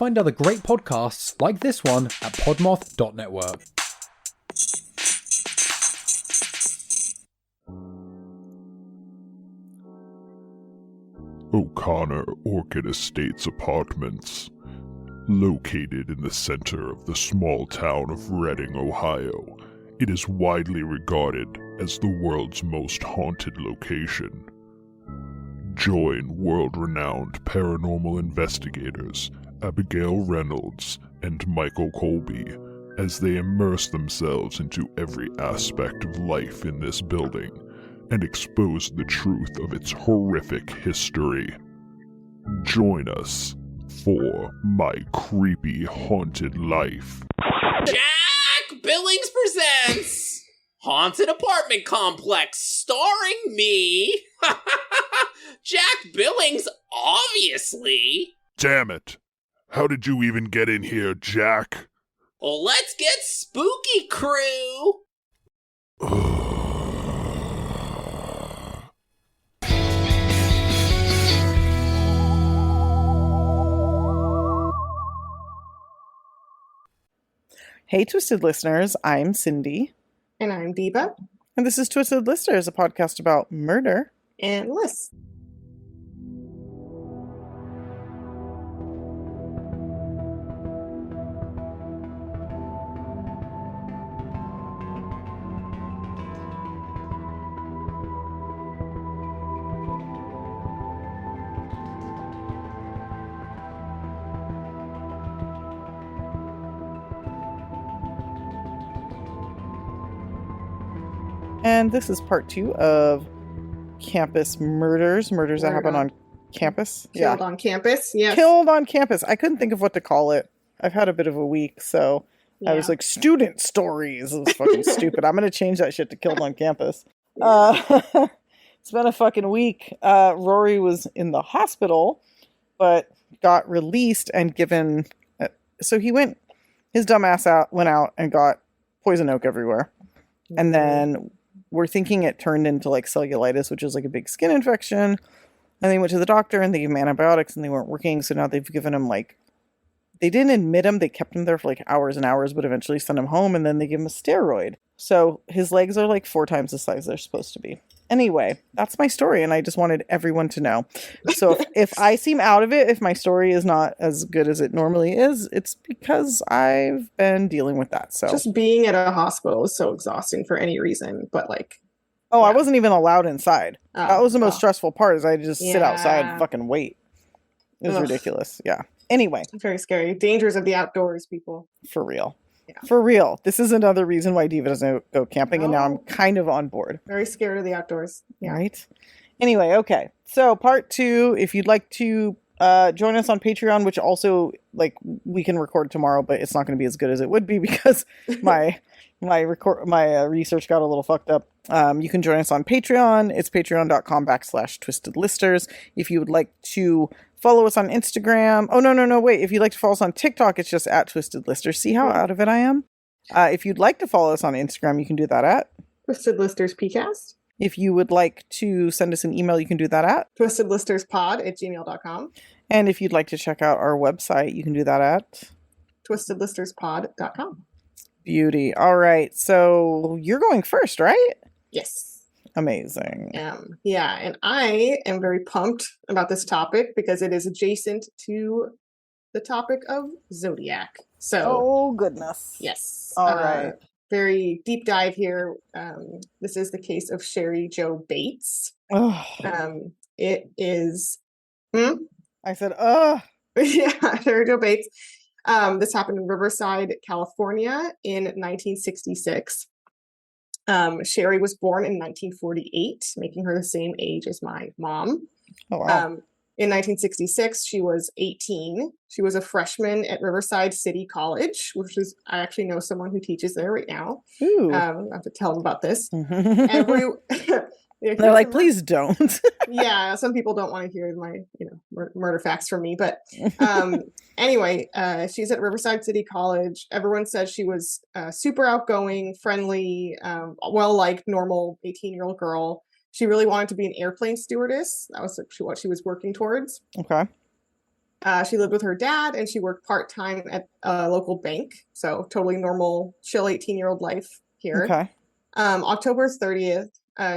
Find other great podcasts like this one at podmoth.network. O'Connor Orchid Estates Apartments. Located in the center of the small town of Reading, Ohio, it is widely regarded as the world's most haunted location. Join world-renowned paranormal investigators Abigail Reynolds and Michael Colby as they immerse themselves into every aspect of life in this building and expose the truth of its horrific history. Join us for My Creepy Haunted Life. Jack Billings presents Haunted Apartment Complex, starring me, Jack Billings, obviously. Damn it! How did you even get in here, Jack? Well, let's get spooky, crew. Hey, Twisted Listeners, I'm Cindy. And I'm Diva. And this is Twisted Listeners, a podcast about murder. And lists. And this is part 2 of campus murders that happen on campus. Killed on campus, yes. Killed on campus. I couldn't think of what to call it. I've had a bit of a week, so I was like, student stories. It was fucking stupid. I'm going to change that shit to killed on campus. It's been a fucking week. Rory was in the hospital, but got released and given... so he went... His dumb ass went out and got poison oak everywhere. And then... we're thinking it turned into like cellulitis, which is like a big skin infection. And they went to the doctor and they gave him antibiotics and they weren't working. So now they've given him like, they didn't admit him. They kept him there for like hours and hours, but eventually sent him home and then they gave him a steroid. So his legs are like 4 times the size they're supposed to be. Anyway, that's my story. And I just wanted everyone to know. So if I seem out of it, if my story is not as good as it normally is, it's because I've been dealing with that. So just being at a hospital is so exhausting for any reason, but like... Oh, yeah. I wasn't even allowed inside. That was the most stressful part, is I just sit outside and fucking wait. It was ridiculous. Yeah. Anyway. Very scary. Dangers of the outdoors, people. For real. Yeah. For real. This is another reason why Diva doesn't go camping, and now I'm kind of on board. Very scared of the outdoors. Yeah. Right? Anyway, okay. So part 2, if you'd like to join us on Patreon, which also, like, we can record tomorrow, but it's not going to be as good as it would be because my research got a little fucked up. You can join us on Patreon. It's patreon.com/twistedlisters. If you would like to follow us on Instagram. Oh, no, wait. If you'd like to follow us on TikTok, it's just @twistedlisters. See how out of it I am? If you'd like to follow us on Instagram, you can do that at Twisted Listers PCast. If you would like to send us an email, you can do that at twistedlisterspod@gmail.com. And if you'd like to check out our website, you can do that at twistedlisterspod.com. Beauty. All right. So you're going first, right? Yes. Amazing. Yeah. And I am very pumped about this topic because it is adjacent to the topic of Zodiac. So, oh, goodness. Yes. All right. Very deep dive here. This is the case of Cheri Jo Bates. It is... I said, Yeah, Cheri Jo Bates. This happened in Riverside, California in 1966. Cheri was born in 1948, making her the same age as my mom. Oh, wow. In 1966, she was 18. She was a freshman at Riverside City College, which is, I actually know someone who teaches there right now. Ooh. I have to tell them about this. They're like, please don't. Yeah, some people don't want to hear my, murder facts from me. But anyway, she's at Riverside City College. Everyone says she was super outgoing, friendly, well-liked, normal 18-year-old girl. She really wanted to be an airplane stewardess. That was what she was working towards. Okay. She lived with her dad, and she worked part-time at a local bank. So totally normal, chill 18-year-old life here. Okay. October 30th,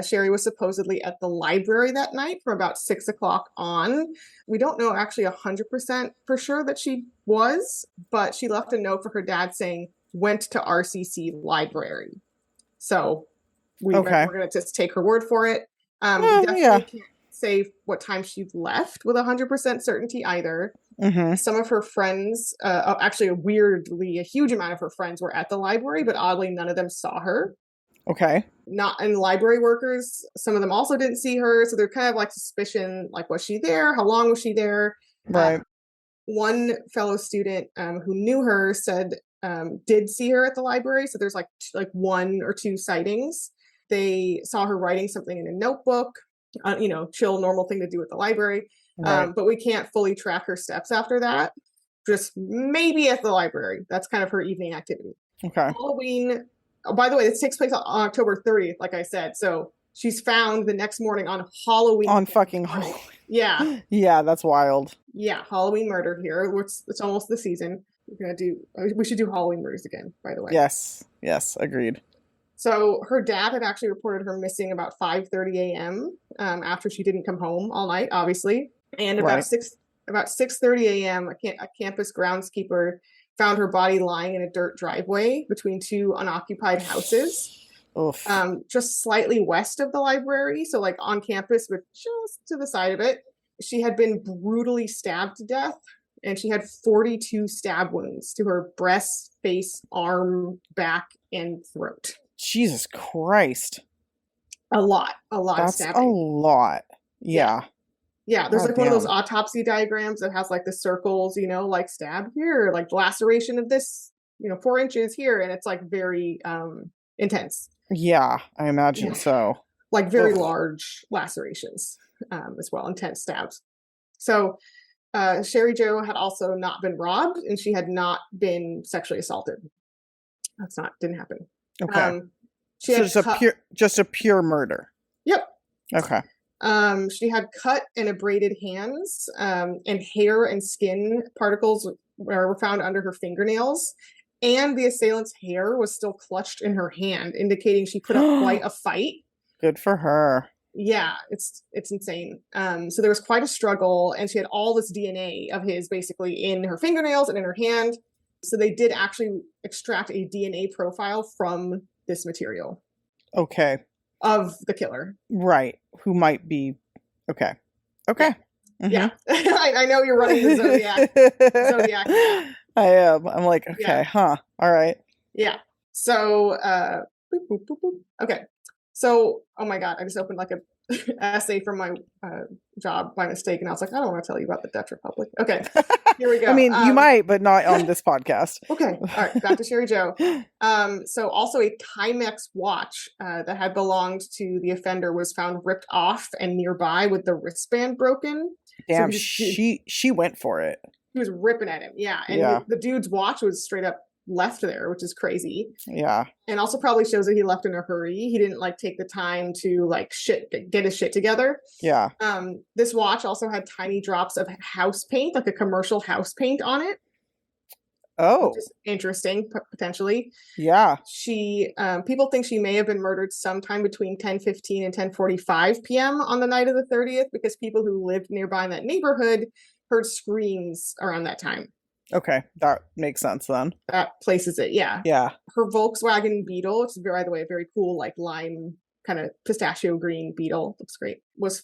Cheri was supposedly at the library that night from about 6 o'clock on. We don't know actually 100% for sure that she was, but she left a note for her dad saying, went to RCC library. So we're going to just take her word for it. We definitely can't say what time she left with 100% certainty either. Mm-hmm. Some of her friends, actually a huge amount of her friends were at the library, but oddly none of them saw her. Okay. And library workers, some of them also didn't see her. So they're kind of like suspicion, like, was she there? How long was she there? Right. One fellow student who knew her said did see her at the library. So there's like one or two sightings. They saw her writing something in a notebook, chill, normal thing to do at the library. Right. But we can't fully track her steps after that. Just maybe at the library. That's kind of her evening activity. Okay. Halloween. Oh, by the way, this takes place on October 30th, like I said. So she's found the next morning on Halloween. On fucking Halloween. Yeah. Yeah, that's wild. Yeah, Halloween murder here. It's almost the season. We should do Halloween murders again, by the way. Yes, agreed. So her dad had actually reported her missing about 5:30 a.m. After she didn't come home all night, obviously. And about 6:30 a.m., a campus groundskeeper found her body lying in a dirt driveway between two unoccupied houses. Oof. Just slightly west of the library, so like on campus, but just to the side of it. She had been brutally stabbed to death, and she had 42 stab wounds to her breast, face, arm, back, and throat. Jesus Christ. A lot of stabbing. A lot. Yeah. Yeah, there's one of those autopsy diagrams that has like the circles, like stab here, like laceration of this, 4 inches here, and it's like very intense. Yeah, I imagine so. Like very large lacerations as well, intense stabs. So Cheri Jo had also not been robbed, and she had not been sexually assaulted. Didn't happen. Okay. Just a pure murder. Yep. Okay. She had cut and abraded hands, and hair and skin particles were found under her fingernails, and the assailant's hair was still clutched in her hand, indicating she put up quite a fight. Good for her. Yeah, it's insane. So there was quite a struggle, and she had all this DNA of his basically in her fingernails and in her hand. So they did actually extract a DNA profile from this material. Okay. Of the killer. Right. Who might be. Okay. Yeah. Mm-hmm. Yeah. I know you're running the Zodiac. Yeah. I am. I'm like, okay, yeah. Huh. All right. Yeah. So, okay. So, oh my God, I just opened like a essay from my job by mistake, and I was like, I don't want to tell you about the Dutch Republic. Okay, here we go. I mean, you might, but not on this podcast. Okay, all right, back to Cheri Jo. So also a Timex watch that had belonged to the offender was found ripped off and nearby with the wristband broken. Damn, so she went for it. He was ripping at him, yeah. And the dude's watch was straight up left there, which is crazy. Yeah. And also probably shows that he left in a hurry. He didn't take the time to get his shit together. Yeah. This watch also had tiny drops of house paint, like a commercial house paint on it. Oh. Which is interesting, potentially. Yeah. She people think she may have been murdered sometime between 10:15 and 10:45 p.m. on the night of the 30th, because people who lived nearby in that neighborhood heard screams around that time. Okay, that makes sense then. That places it, yeah. Yeah. Her Volkswagen Beetle, which is, by the way, a very cool, lime kind of pistachio green Beetle, looks great, was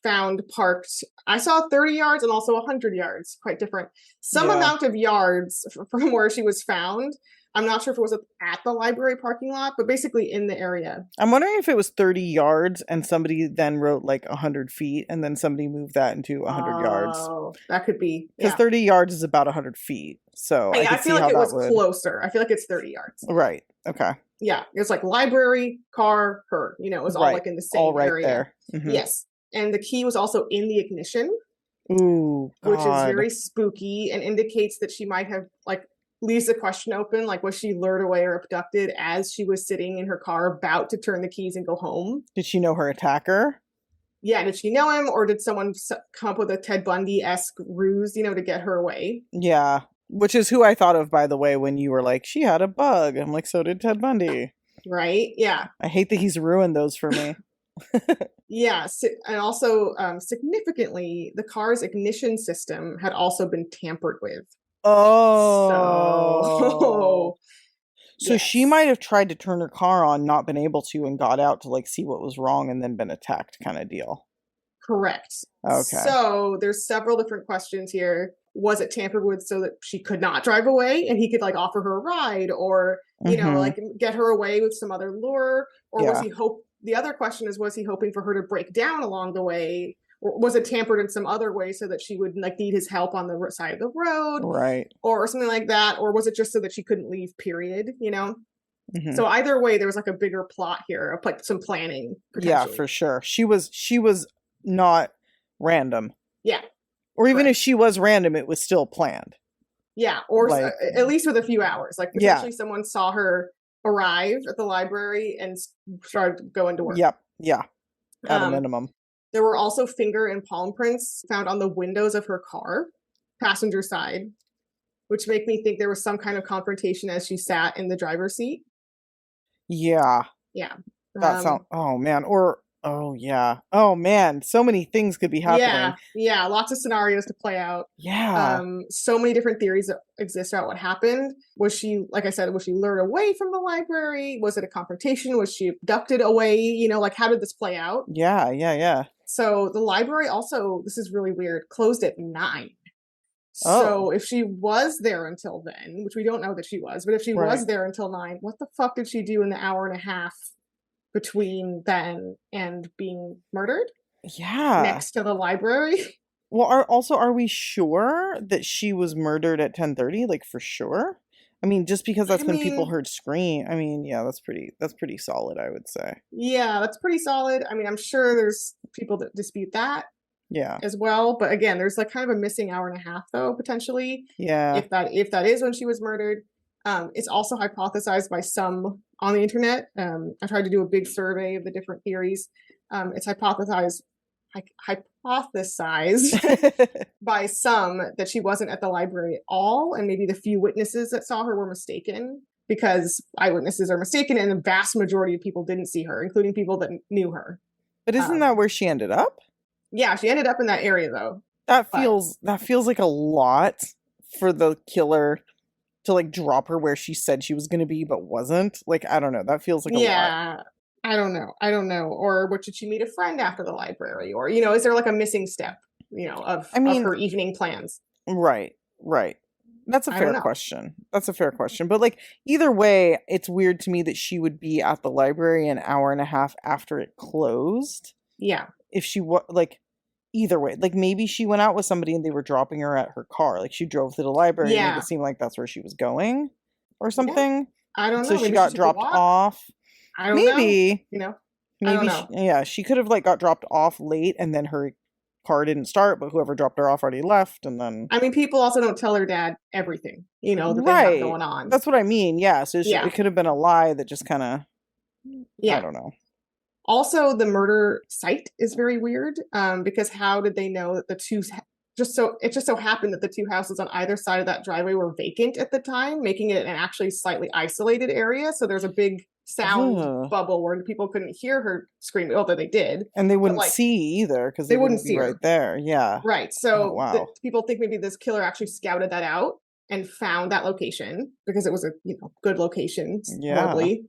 found parked, I saw 30 yards and also 100 yards, quite different. Some amount of yards from where she was found. I'm not sure if it was at the library parking lot, but basically in the area. I'm wondering if it was 30 yards and somebody then wrote 100 feet and then somebody moved that into 100 yards. Oh, that could be. Because 30 yards is about 100 feet. So I feel like it was closer. I feel like it's 30 yards. Right. Okay. Yeah. It's library, car, her. It was all in the same all right area. There. Mm-hmm. Yes. And the key was also in the ignition. Ooh, God. Which is very spooky and indicates that she might have leaves the question open, was she lured away or abducted as she was sitting in her car about to turn the keys and go home? Did she know her attacker? Yeah, did she know him, or did someone come up with a Ted Bundy-esque ruse, to get her away? Yeah. Which is who I thought of, by the way, when you were like, she had a bug. I'm like, so did Ted Bundy. Right? Yeah. I hate that he's ruined those for me. Yeah. And also, significantly, the car's ignition system had also been tampered with. Oh. So Yes. she might have tried to turn her car on, not been able to, and got out to like see what was wrong and then been attacked kind of deal. Correct. Okay. So there's several different questions here. Was it tampered with so that she could not drive away and he could like offer her a ride, or, like get her away with some other lure? Or was he the other question is, was he hoping for her to break down along the way? Or was it tampered in some other way so that she would like need his help on the side of the road? Right. Or something like that. Or was it just so that she couldn't leave, period? So either way, there was like a bigger plot here of like some planning. Yeah, for sure. She was not random. Yeah. Or even if she was random, it was still planned. Yeah. Or like, at least with a few hours. Like potentially someone saw her arrive at the library and started going to work. Yep. Yeah. At a minimum. There were also finger and palm prints found on the windows of her car, passenger side, which make me think there was some kind of confrontation as she sat in the driver's seat. Yeah. Yeah. That sounds, oh man. Or, oh yeah. Oh man. So many things could be happening. Yeah. Lots of scenarios to play out. Yeah. So many different theories that exist about what happened. Was she, like I said, was she lured away from the library? Was it a confrontation? Was she abducted away? Like how did this play out? Yeah. So the library also, this is really weird, closed at 9. So if she was there until then, which we don't know that she was, but if she was there until 9, what the fuck did she do in the hour and a half between then and being murdered? Yeah. Next to the library? Well, are we sure that she was murdered at 10:30? Like for sure? I mean, just because that's when people heard scream. I mean, yeah, that's pretty solid, I would say. Yeah, that's pretty solid. I mean, I'm sure there's people that dispute that. Yeah. As well. But again, there's like kind of a missing hour and a half though, potentially. Yeah. If that is when she was murdered. It's also hypothesized by some on the internet. I tried to do a big survey of the different theories. It's hypothesized by some that she wasn't at the library at all, and maybe the few witnesses that saw her were mistaken, because eyewitnesses are mistaken and the vast majority of people didn't see her, including people that knew her. But isn't that where she ended up? Yeah, she ended up in that area though. That feels like a lot for the killer to like drop her where she said she was going to be but wasn't. Like, I don't know. That feels like a lot. Yeah. I don't know. Or what, did she meet a friend after the library? Or, is there like a missing step, of her evening plans? Right. That's a fair question. But like, either way, it's weird to me that she would be at the library an hour and a half after it closed. Yeah. If she was like, either way, like maybe she went out with somebody and they were dropping her at her car. Like she drove to the library and made it seem like that's where she was going or something. Yeah. I don't know. So she got dropped off. I don't know. Maybe she could have like got dropped off late and then her car didn't start, but whoever dropped her off already left, and then I mean, people also don't tell her dad everything, that they have going on. That's what I mean. Yeah. So it could have been a lie that just kind of I don't know. Also, the murder site is very weird, because how did they know that it just so happened that the two houses on either side of that driveway were vacant at the time, making it an actually slightly isolated area. So there's a big sound bubble where people couldn't hear her scream, although they did. And they wouldn't see either because they wouldn't be right there. Yeah. Right. So people think maybe this killer actually scouted that out and found that location because it was a good location, probably.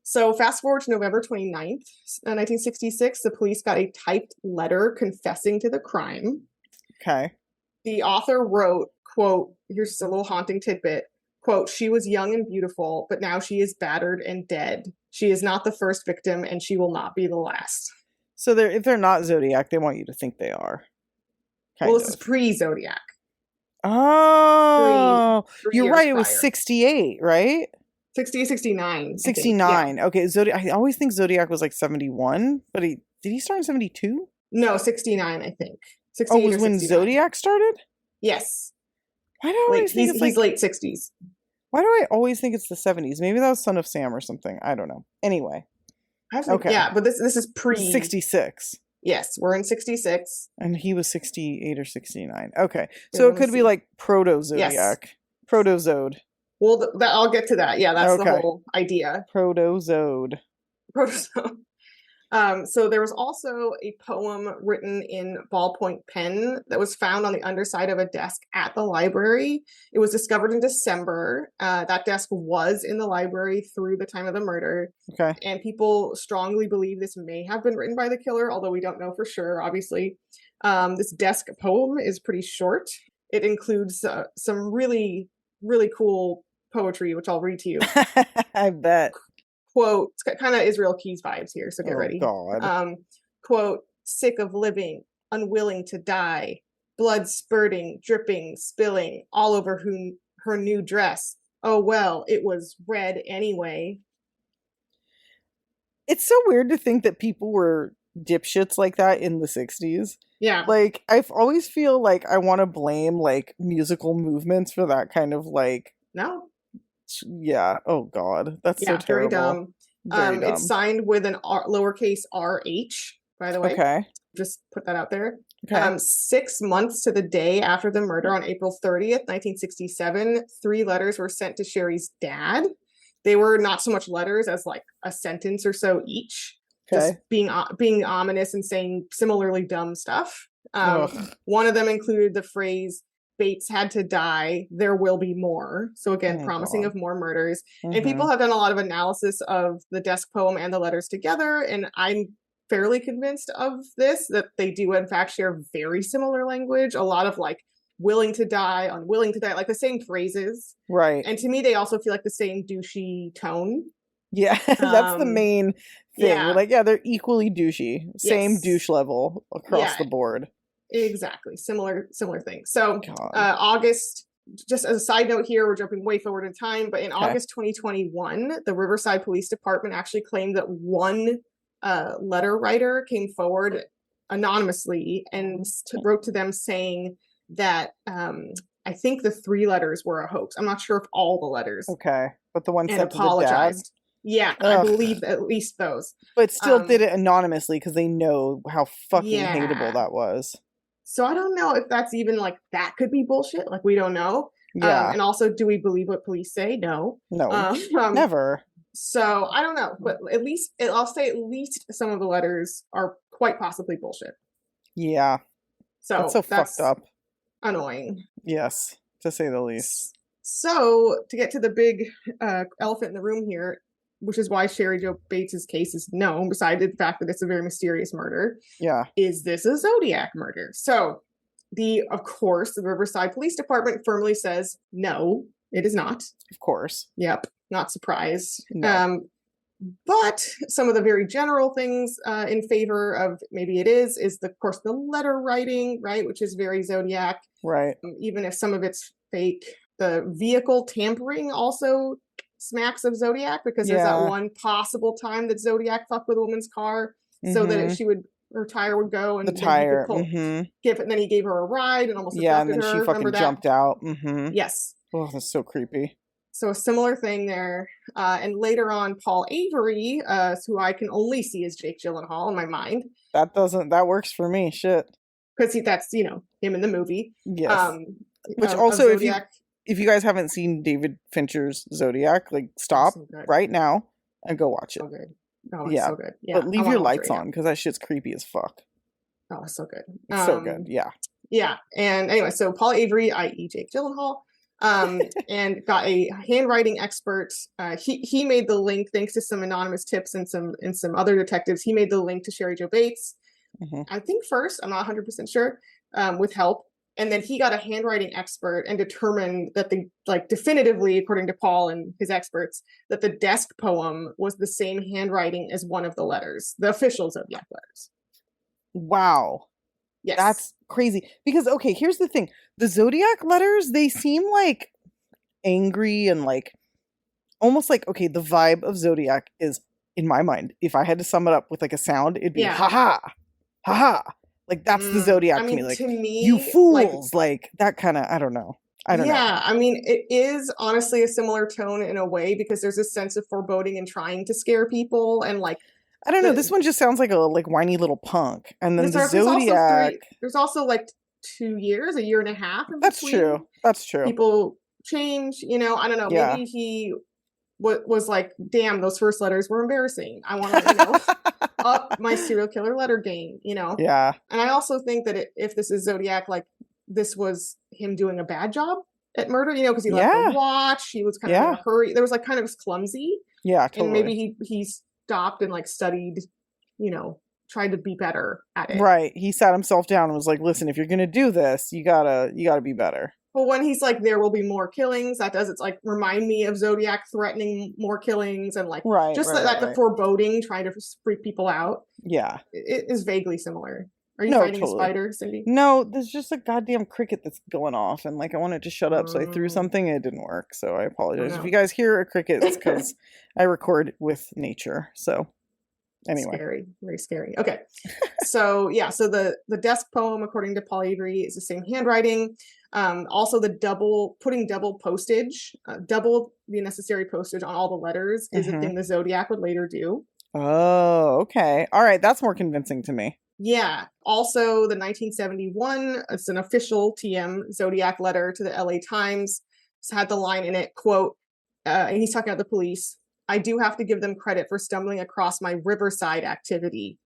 So fast forward to November 29th, 1966, the police got a typed letter confessing to the crime. Okay. The author wrote, quote, here's just a little haunting tidbit, quote, she was young and beautiful, but now she is battered and dead. She is not the first victim, and she will not be the last. So if they're not Zodiac, they want you to think they are. This is pre-Zodiac. Oh, you're right. It was 68, right? 69. 69. Okay, Zodiac. I always think Zodiac was like 71, but did he start in 72? No, 69, I think. Oh, was when Zodiac started? Yes. Why do I always think he's late 60s? Why do I always think it's the 70s? Maybe that was Son of Sam or something. I don't know. Anyway. Okay. Yeah, but this is pre 66. Yes, we're in 66. And he was 68 or 69. Okay. So it could be like proto-Zodiac. Yes. Proto-Zode. Well, I'll get to that. Yeah, that's the Okay. whole idea. Proto-Zode. Protozoa. So there was also a poem written in ballpoint pen that was found on the underside of a desk at the library. It was discovered in December. That desk was in the library through the time of the murder. Okay. And people strongly believe this may have been written by the killer, although we don't know for sure, obviously. This desk poem is pretty short. It includes some really, really cool poetry, which I'll read to you. I bet. Quote, it's got kind of Israel Keys vibes here, so get ready. God. Quote, sick of living, unwilling to die, blood spurting, dripping, spilling all over her new dress. Oh, well, it was red anyway. It's so weird to think that people were dipshits like that in the 60s. Yeah. Like, I always feel like I want to blame, like, musical movements for that kind of, like... No. Yeah. Oh, God. That's so terrible. Very dumb. Very dumb. It's signed with an lowercase RH, by the way. Okay. Just put that out there. Okay. 6 months to the day after the murder on April 30th, 1967, 3 letters were sent to Cheri's dad. They were not so much letters as like a sentence or so each. Okay. Just being ominous and saying similarly dumb stuff. One of them included the phrase, Bates had to die, there will be more. So again, promising God. of more murders. Mm-hmm. And people have done a lot of analysis of the desk poem and the letters together. And I'm fairly convinced of this, that they do in fact share very similar language. A lot of like willing to die, unwilling to die, like the same phrases. Right. And to me, they also feel like the same douchey tone. Yeah, that's the main thing. Yeah. We're like, yeah, they're equally douchey. Same Yes. douche level across the board. Exactly. Similar thing. So August, just as a side note here, we're jumping way forward in time, but in August 2021, the Riverside Police Department actually claimed that one letter writer came forward anonymously and wrote to them saying that I think the 3 letters were a hoax. I'm not sure if all the letters. Okay. But the one and sent to the apologized. dad? Yeah, Ugh. I believe at least those. But still did it anonymously because they know how fucking Yeah. hateable that was. So I don't know if that's even like, that could be bullshit. Like, we don't know. Yeah. And also, do we believe what police say? No. No. Never. So I don't know, but at least I'll say at least some of the letters are quite possibly bullshit. Yeah. So that's fucked up. Annoying. Yes, to say the least. So to get to the big elephant in the room here, which is why Cheri Jo Bates' case is known, besides the fact that it's a very mysterious murder. Yeah. Is this a Zodiac murder? So of course, the Riverside Police Department firmly says, no, it is not. Of course. Yep. Not surprised. No. But some of the very general things in favor of maybe it is of course the letter writing, right? Which is very Zodiac. Right. Even if some of it's fake. The vehicle tampering also smacks of Zodiac, because there's that one possible time that Zodiac fucked with a woman's car so that her tire would go, and the tire. And then he gave her a ride and almost and then her. she fucking jumped out. Mm-hmm. Yes. Oh, that's so creepy. So a similar thing there. And later on, Paul Avery, who I can only see as Jake Gyllenhaal in my mind. That works for me. Shit. Because that's, him in the movie. Yes. Which also, if you guys haven't seen David Fincher's Zodiac, like stop right now and go watch it. So good. Oh, it's so good. Yeah. But leave your lights on because that shit's creepy as fuck. Oh, it's so good. It's so good. Yeah. Yeah. And anyway, so Paul Avery, i.e. Jake Gyllenhaal, and got a handwriting expert. He made the link, thanks to some anonymous tips and some other detectives. He made the link to Cheri Jo Bates. Mm-hmm. I think first, I'm not 100% sure, with help. And then he got a handwriting expert and determined that definitively, according to Paul and his experts, that the desk poem was the same handwriting as one of the letters, the official Zodiac letters. Wow. Yes. That's crazy. Because, okay, here's the thing. The Zodiac letters, they seem like angry and like, almost like, okay, the vibe of Zodiac is, in my mind, if I had to sum it up with like a sound, it'd be ha-ha, ha-ha. Like, that's the Zodiac to me. Like, to me, you fools. Like that kind of, I don't know. Yeah, I mean, it is honestly a similar tone in a way, because there's a sense of foreboding and trying to scare people. And like, I don't know. This one just sounds like a whiny little punk. And then the Zodiac. There's also like 2 years, a year and a half. That's true. That's true. People change, I don't know. Yeah. Maybe he was like, damn, those first letters were embarrassing. I want to, up my serial killer letter game, Yeah. And I also think that if this is Zodiac, like this was him doing a bad job at murder, because he left the watch. He was kind of in a hurry. There was like kind of clumsy. Yeah, totally. And maybe he stopped and like studied, tried to be better at it. Right. He sat himself down and was like, listen, if you're going to do this, you gotta be better. Well, when he's like, there will be more killings, it's like remind me of Zodiac threatening more killings and like the foreboding, trying to freak people out. Yeah. It is vaguely similar. Are you fighting a spider, Cindy? No, there's just a goddamn cricket that's going off and like I wanted to shut up, so I threw something and it didn't work. So I apologize. If you guys hear a cricket, it's because I record with nature. So anyway. Scary. Very scary. Okay. So the desk poem, according to Paul Avery, is the same handwriting. Also putting double postage, double the necessary postage on all the letters is a thing the Zodiac would later do. Oh, okay. All right. That's more convincing to me. Yeah. Also, the 1971, it's an official TM Zodiac letter to the LA Times. It's had the line in it, quote, and he's talking about the police. I do have to give them credit for stumbling across my Riverside activity,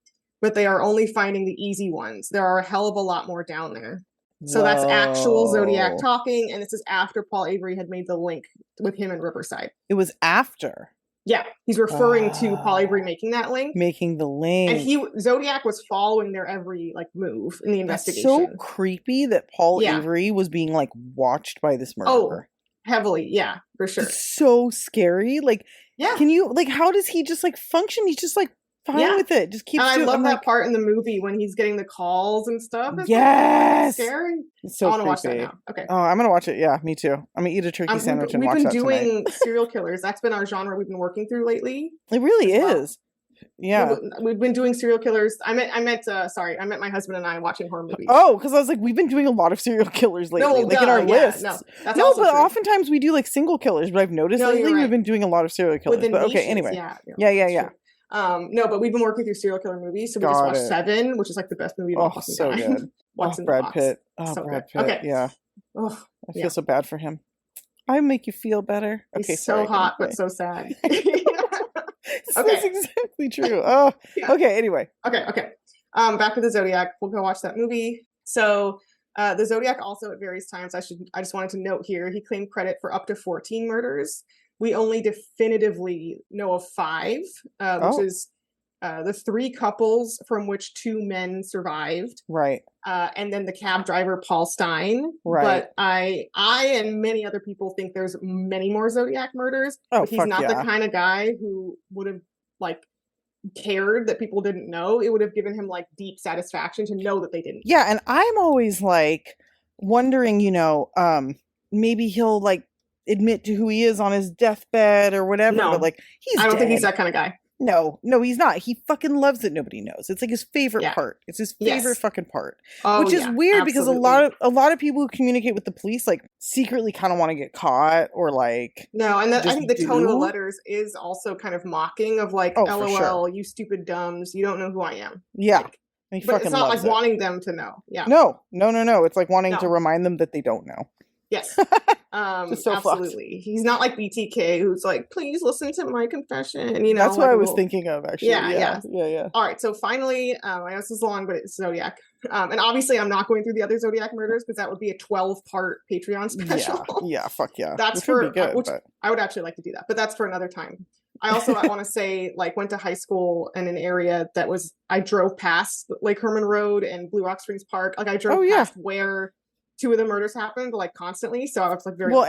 but they are only finding the easy ones. There are a hell of a lot more down there. So that's actual Zodiac talking, and this is after Paul Avery had made the link with him in Riverside. It was after. Yeah, he's referring to Paul Avery making that link. Making the link. And Zodiac was following their every like move in the investigation. That's so creepy that Paul Avery was being like watched by this murderer. Oh, heavily, yeah, for sure. It's so scary. Like, can you how does he just like function? He's just like fine with it. Just keeps doing. I love that part in the movie when he's getting the calls and stuff. It's scary. It's so I want to watch that now. Okay. Oh, I'm gonna watch it. Yeah, me too. I'm gonna eat a turkey sandwich and watch that tonight. We've been doing serial killers. That's been our genre we've been working through lately. It really is. Yeah, we've been doing serial killers. I meant my husband and I watching horror movies. Oh, because I was like, we've been doing a lot of serial killers lately, in our lists. That's but oftentimes we do like single killers. But I've noticed lately we've been doing a lot of serial killers. But okay, anyway, yeah. No, but we've been working through serial killer movies, so we just watched Seven, which is like the best movie of all time. So good. Brad Pitt. Brad Pitt. Okay. Yeah. Oh, I feel so bad for him. I make you feel better. Okay, he's so hot but so sad. That's exactly true. Oh, okay. Anyway. Okay. Back to the Zodiac. We'll go watch that movie. So, the Zodiac also at various times. I just wanted to note here. He claimed credit for up to 14 murders. We only definitively know of 5, which is the 3 couples from which 2 men survived. Right. And then the cab driver, Paul Stein. Right. But I and many other people think there's many more Zodiac murders. But he's not the kind of guy who would have like cared that people didn't know. It would have given him like deep satisfaction to know that they didn't. Yeah. And I'm always like wondering, maybe he'll like admit to who he is on his deathbed or whatever. No, but like I don't think he's that kind of guy. No, he's not. He fucking loves that nobody knows. It's like his favorite part. It's his favorite fucking part. Which is weird because a lot of people who communicate with the police like secretly kind of want to get caught or like I think the tone of the letters is also kind of mocking of like LOL, you stupid dumbs, you don't know who I am. Yeah. Like, but it's not like wanting them to know. Yeah. No. It's like wanting to remind them that they don't know. Yes. Absolutely. He's not like BTK who's like, please listen to my confession. That's what I was thinking of actually. Yeah. All right. So finally, I know this is long, but it's Zodiac. And obviously I'm not going through the other Zodiac murders because that would be a 12-part Patreon special. Yeah. Fuck yeah. That's which I would actually like to do that, but that's for another time. I want to say like went to high school in an area that I drove past Lake Herman Road and Blue Rock Springs Park. Like I drove past where 2 of the murders happened like constantly, so I was like very what's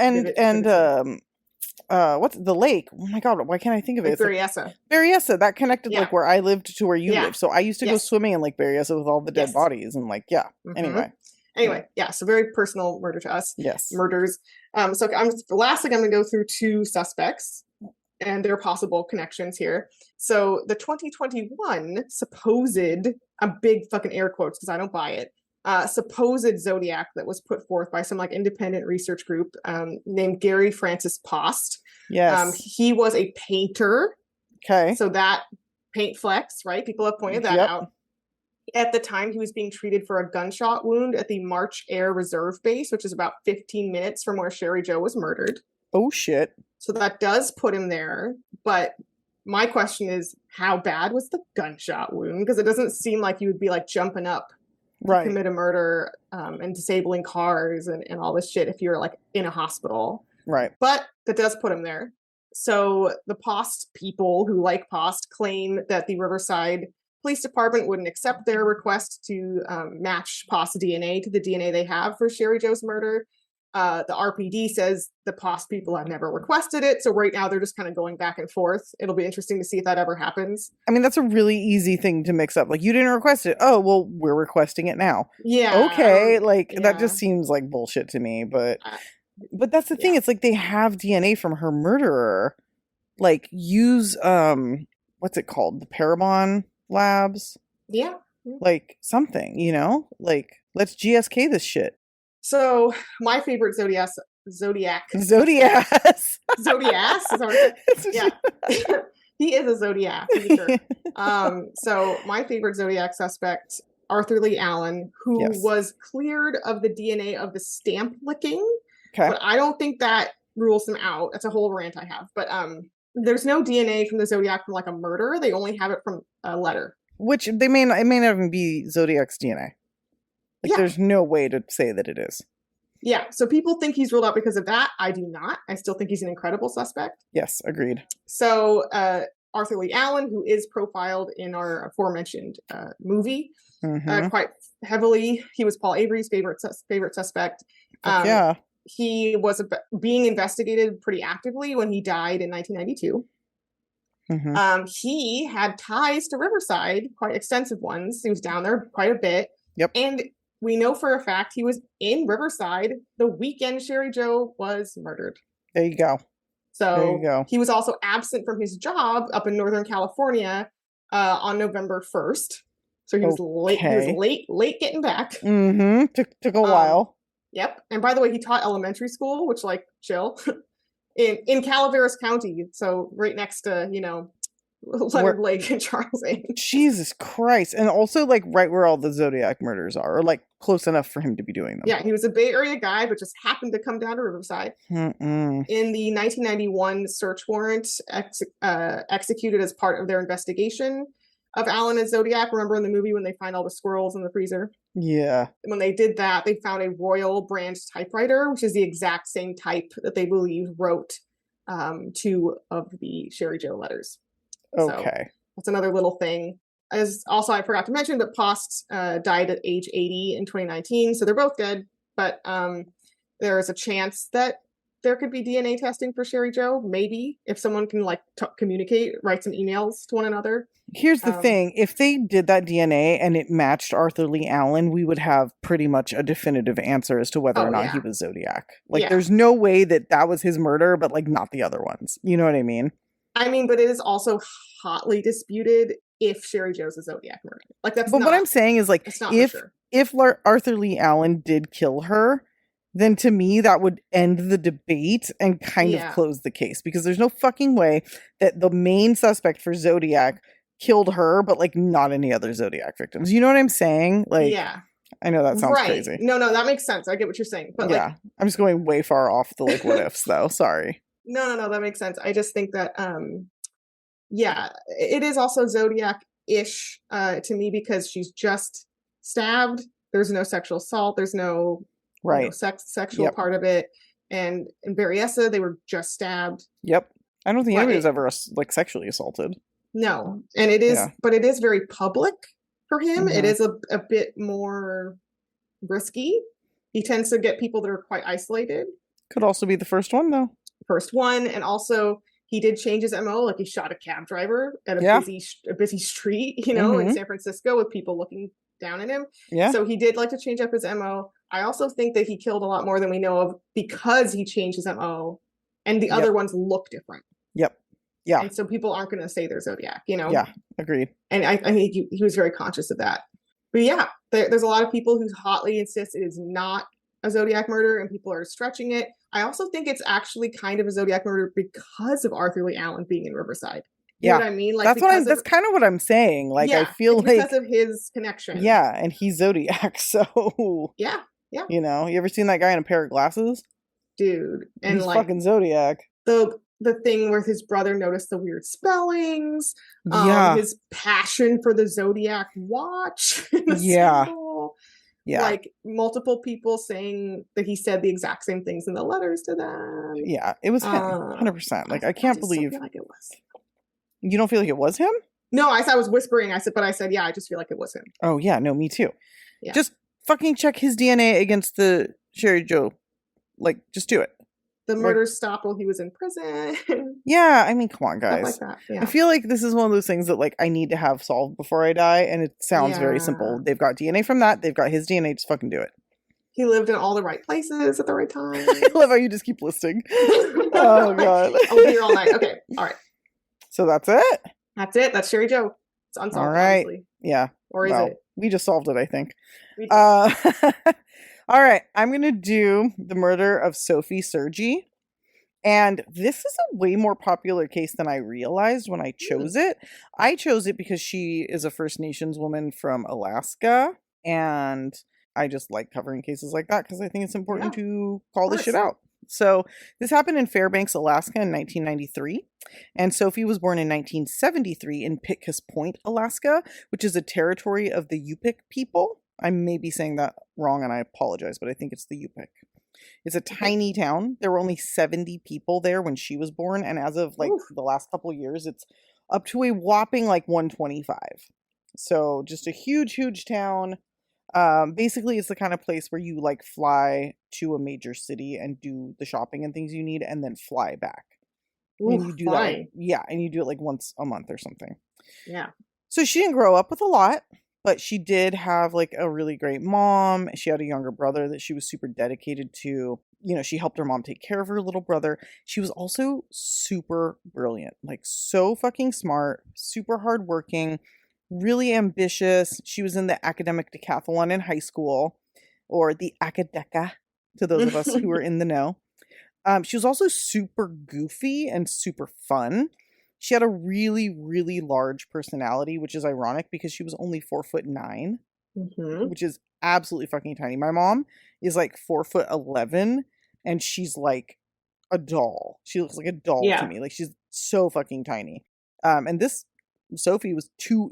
the lake? Oh my god, why can't I think of it? Berryessa that connected like where I lived to where you live. So I used to go swimming in Lake Berryessa with all the dead bodies and like anyway, so very personal murder to us. Murders. So the last thing I'm gonna go through 2 suspects and their possible connections here. So the 2021 supposed, a big fucking air quotes because I don't buy it, supposed Zodiac that was put forth by some like independent research group named Gary Francis Post. Yes. He was a painter. Okay. So that paint flex, right? People have pointed that Yep. out. At the time, he was being treated for a gunshot wound at the March Air Reserve Base, which is about 15 minutes from where Cheri Jo was murdered. Oh, shit. So that does put him there. But my question is, how bad was the gunshot wound? Because it doesn't seem like you would be like jumping up to Right. commit a murder and disabling cars and all this shit if you're like in a hospital. Right. But that does put him there. So the Post people who like Post claim that the Riverside Police Department wouldn't accept their request to match Post DNA to the DNA they have for Cheri Jo's murder. The RPD says the Post people have never requested it. So right now they're just kind of going back and forth. It'll be interesting to see if that ever happens. I mean, that's a really easy thing to mix up. Like, you didn't request it. Oh, well, we're requesting it now. Yeah. Okay. Like, that yeah. just seems like bullshit to me. But that's the thing. Yeah. It's like they have DNA from her murderer. Like, use, what's it called? The Parabon Labs? Yeah. Like, something, you know? Like, let's GSK this shit. So my favorite Zodiac. Zodiac. Zodiac? Is that what it is? Yeah. He is a Zodiac, for sure. So my favorite Zodiac suspect, Arthur Lee Allen, who was cleared of the DNA of the stamp licking. Okay. But I don't think that rules him out. That's a whole rant I have. But there's no DNA from the Zodiac from like a murder. They only have it from a letter. Which it may not even be Zodiac's DNA. Like, there's no way to say that it is. Yeah, so people think he's ruled out because of that. I do not. I still think he's an incredible suspect. Yes, agreed. So Arthur Lee Allen, who is profiled in our aforementioned movie quite heavily. He was Paul Avery's favorite suspect. Yeah. He was being investigated pretty actively when he died in 1992. Mm-hmm. He had ties to Riverside, quite extensive ones. He was down there quite a bit. Yep. And we know for a fact he was in Riverside the weekend Cheri Jo was murdered. There you go. So there you go. He was also absent from his job up in Northern California on November 1st. So he was late. He was late getting back. Mm-hmm. Took a while. Yep. And by the way, he taught elementary school, which like chill, in Calaveras County. So right next to, Leonard Lake and Charles A. Jesus Christ. And also like right where all the Zodiac murders are, or like close enough for him to be doing them. Yeah, he was a Bay Area guy, but just happened to come down to Riverside. Mm-mm. In the 1991 search warrant executed as part of their investigation of Allen and Zodiac. Remember in the movie when they find all the squirrels in the freezer? Yeah. When they did that, they found a Royal brand typewriter, which is the exact same type that they believe wrote 2 of the Cheri Jo letters. Okay. So that's another little thing. As also, I forgot to mention that Post died at age 80 in 2019, so they're both good. But there is a chance that there could be DNA testing for Cheri Jo, maybe, if someone can communicate, write some emails to one another. Here's the thing. If they did that DNA and it matched Arthur Lee Allen, we would have pretty much a definitive answer as to whether or not he was Zodiac. Like, there's no way that was his murder, but like not the other ones. You know what I mean? I mean, but it is also hotly disputed if Cheri Jo's a Zodiac murder. Like that's. But what I'm saying is, like, if Arthur Lee Allen did kill her, then to me that would end the debate and kind of close the case, because there's no fucking way that the main suspect for Zodiac killed her, but like not any other Zodiac victims. You know what I'm saying? Like, I know that sounds crazy. No, that makes sense. I get what you're saying. But I'm just going way far off the like what ifs though. Sorry. No, that makes sense. I just think that, it is also Zodiac-ish to me because she's just stabbed. There's no sexual assault. There's no sexual part of it. And in Berryessa, they were just stabbed. Yep. I don't think anybody was ever like sexually assaulted. No. And it is, but it is very public for him. Mm-hmm. It is a bit more risky. He tends to get people that are quite isolated. Could also be the first one though. First one, and also he did change his MO. Like he shot a cab driver at a busy street, in San Francisco with people looking down at him. Yeah. So he did like to change up his MO. I also think that he killed a lot more than we know of because he changed his MO, and the other ones look different. Yep. Yeah. And so people aren't going to say they're Zodiac, Yeah, agreed. And I think he was very conscious of that. But yeah, there's a lot of people who hotly insist it is not a Zodiac murder, and people are stretching it. I also think it's actually kind of a Zodiac murder because of Arthur Lee Allen being in Riverside. You know Yeah. what I mean? Like That's because that's kind of what I'm saying. Like, I feel it's like, because of his connection. yeah, and he's Zodiac, so Yeah. you know, you ever seen that guy in a pair of glasses? Dude. And He's like fucking Zodiac. the thing where his brother noticed the weird spellings, Yeah. his passion for the Zodiac watch, the Yeah. symbol, Yeah. like multiple people saying that he said the exact same things in the letters to them. Yeah, it was him, 100%. Like, I can't believe feel like it was. you don't feel like it was him. No, I was whispering. I said, yeah, I just feel like it was him. Oh yeah, no, me too. Yeah. Just fucking check his DNA against the Cheri Jo. Like, just do it. The murders stopped while he was in prison. Yeah, I mean, come on, Stuff guys. like that. Yeah. I feel like this is one of those things that like I need to have solved before I die, and it sounds very simple. They've got DNA from that. They've got his DNA. Just fucking do it. He lived in all the right places at the right time. I love how you just keep listing. Oh god. I'll be here all night. Okay. All right. So that's it. That's it. That's Cheri Jo. It's unsolved, All right. honestly. Yeah. Or is Well, it? we just solved it, I think. We did. All right. I'm going to do the murder of Sophie Sergie. And this is a way more popular case than I realized when I chose it. I chose it because she is a First Nations woman from Alaska. And I just like covering cases like that because I think it's important to call this shit out. So this happened in Fairbanks, Alaska in 1993. And Sophie was born in 1973 in Pitkas Point, Alaska, which is a territory of the Yupik people. I may be saying that wrong and I apologize, but I think it's the Yupik. It's a tiny town. There were only 70 people there when she was born. And as of like the last couple years, it's up to a whopping like 125. So just a huge, huge town. Basically, it's the kind of place where you like fly to a major city and do the shopping and things you need and then fly back. And you do that. Like, yeah. And you do it like once a month or something. Yeah. So she didn't grow up with a lot. But she did have like a really great mom. She had a younger brother that she was super dedicated to. You know, she helped her mom take care of her little brother. She was also super brilliant, like so fucking smart, super hardworking, really ambitious. She was in the academic decathlon in high school, or the Acadeka, to those of us who are in the know. She was also super goofy and super fun. She had a really, really large personality, which is ironic because she was only 4'9", which is absolutely fucking tiny. My mom is like 4'11", and she's like a doll. She looks like a doll to me. Like she's so fucking tiny. And this Sophie was 2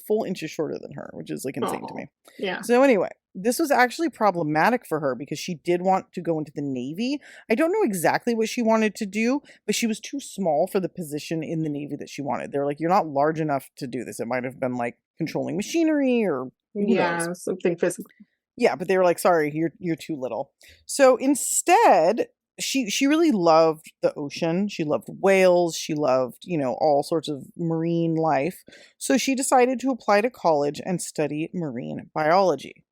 full inches shorter than her, which is like insane to me. Yeah. So anyway, this was actually problematic for her because she did want to go into the Navy. I don't know exactly what she wanted to do, but she was too small for the position in the Navy that she wanted. They're like, you're not large enough to do this. It might have been like controlling machinery or who knows. Something physical. Yeah, but they were like, sorry, you're too little. So instead, she really loved the ocean. She loved whales. She loved, you know, all sorts of marine life. So she decided to apply to college and study marine biology.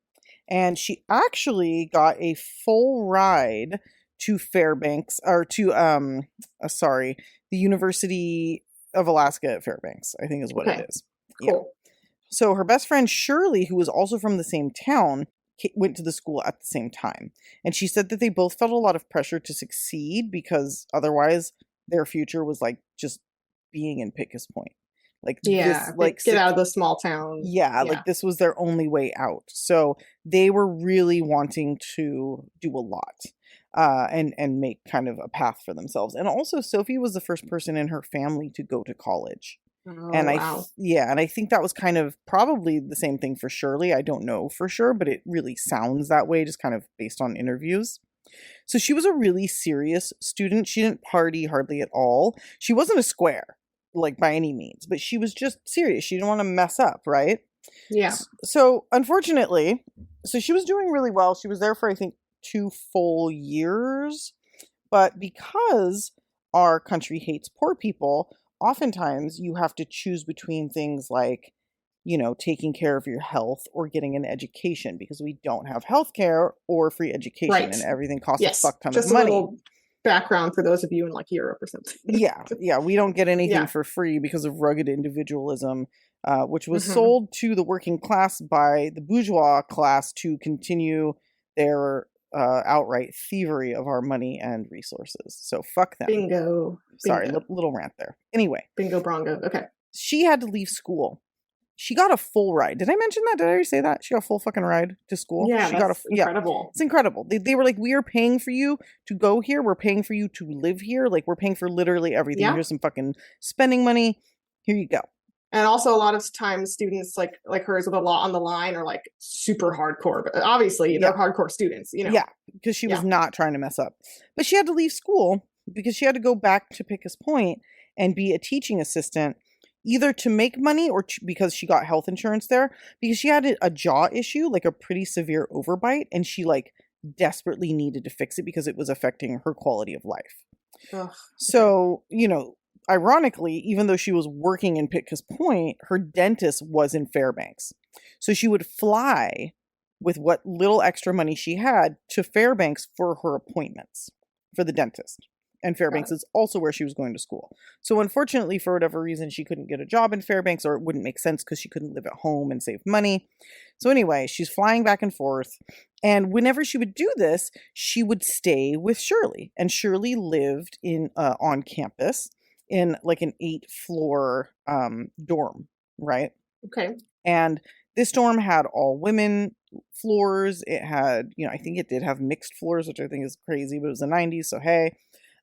And she actually got a full ride to Fairbanks, or to, the University of Alaska at Fairbanks, I think is what it is. Cool. Yeah. So her best friend Shirley, who was also from the same town, went to the school at the same time. And she said that they both felt a lot of pressure to succeed because otherwise their future was like just being in Pitkas Point. Like, this, like get out of the small town. Yeah, like this was their only way out. So they were really wanting to do a lot and make kind of a path for themselves. And also Sophie was the first person in her family to go to college. And I think that was kind of probably the same thing for Shirley. I don't know for sure, but it really sounds that way, just kind of based on interviews. So she was a really serious student. She didn't party hardly at all. She wasn't a square, like by any means, but she was just serious. She didn't want to mess up, right? Yeah. So unfortunately, she was doing really well. She was there for, I think, 2 full years. But because our country hates poor people, oftentimes you have to choose between things like, you know, taking care of your health or getting an education because we don't have health care or free education and everything costs a fuck ton of money. A little background for those of you in like Europe or something. Yeah, we don't get anything for free because of rugged individualism, which was sold to the working class by the bourgeois class to continue their outright thievery of our money and resources. So fuck them. Bingo. Sorry, Bingo. little rant there. Anyway. Bingo brongo. Okay. She had to leave school. She got a full ride. Did I mention that? Did I already say that? She got a full fucking ride to school. Yeah, she got incredible. Yeah, it's incredible. They were like, we are paying for you to go here. We're paying for you to live here. Like, we're paying for literally everything. Yeah. Here's some fucking spending money. Here you go. And also a lot of times students like hers with a lot on the line are like super hardcore, but obviously they're hardcore students, you know? Yeah, because she was not trying to mess up. But she had to leave school because she had to go back to Pickus Point and be a teaching assistant, either to make money or because she got health insurance there, because she had a jaw issue, like a pretty severe overbite, and she like desperately needed to fix it because it was affecting her quality of life. Ugh. So, you know, ironically, even though she was working in Pickus Point, her dentist was in Fairbanks. So she would fly with what little extra money she had to Fairbanks for her appointments for the dentist. And Fairbanks is also where she was going to school. So unfortunately, for whatever reason, she couldn't get a job in Fairbanks, or it wouldn't make sense because she couldn't live at home and save money. So anyway, she's flying back and forth. And whenever she would do this, she would stay with Shirley. And Shirley lived on campus in like an 8-floor dorm, right? Okay. And this dorm had all women floors. It had, you know, I think it did have mixed floors, which I think is crazy, but it was the 90s, so hey.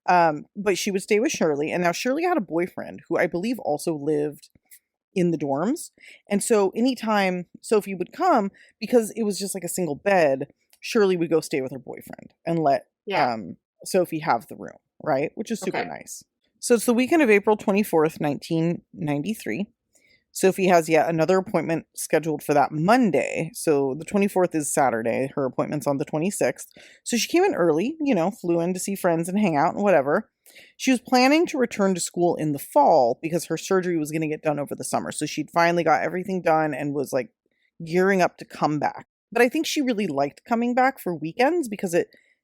But she would stay with Shirley. And now Shirley had a boyfriend who I believe also lived in the dorms. And so anytime Sophie would come, because it was just like a single bed, Shirley would go stay with her boyfriend and let Sophie have the room, right? Which is super nice. So it's the weekend of April 24th, 1993. Sophie has yet another appointment scheduled for that Monday. So the 24th is Saturday. Her appointment's on the 26th. So she came in early, you know, flew in to see friends and hang out and whatever. She was planning to return to school in the fall because her surgery was going to get done over the summer. So she'd finally got everything done and was like gearing up to come back. But I think she really liked coming back for weekends because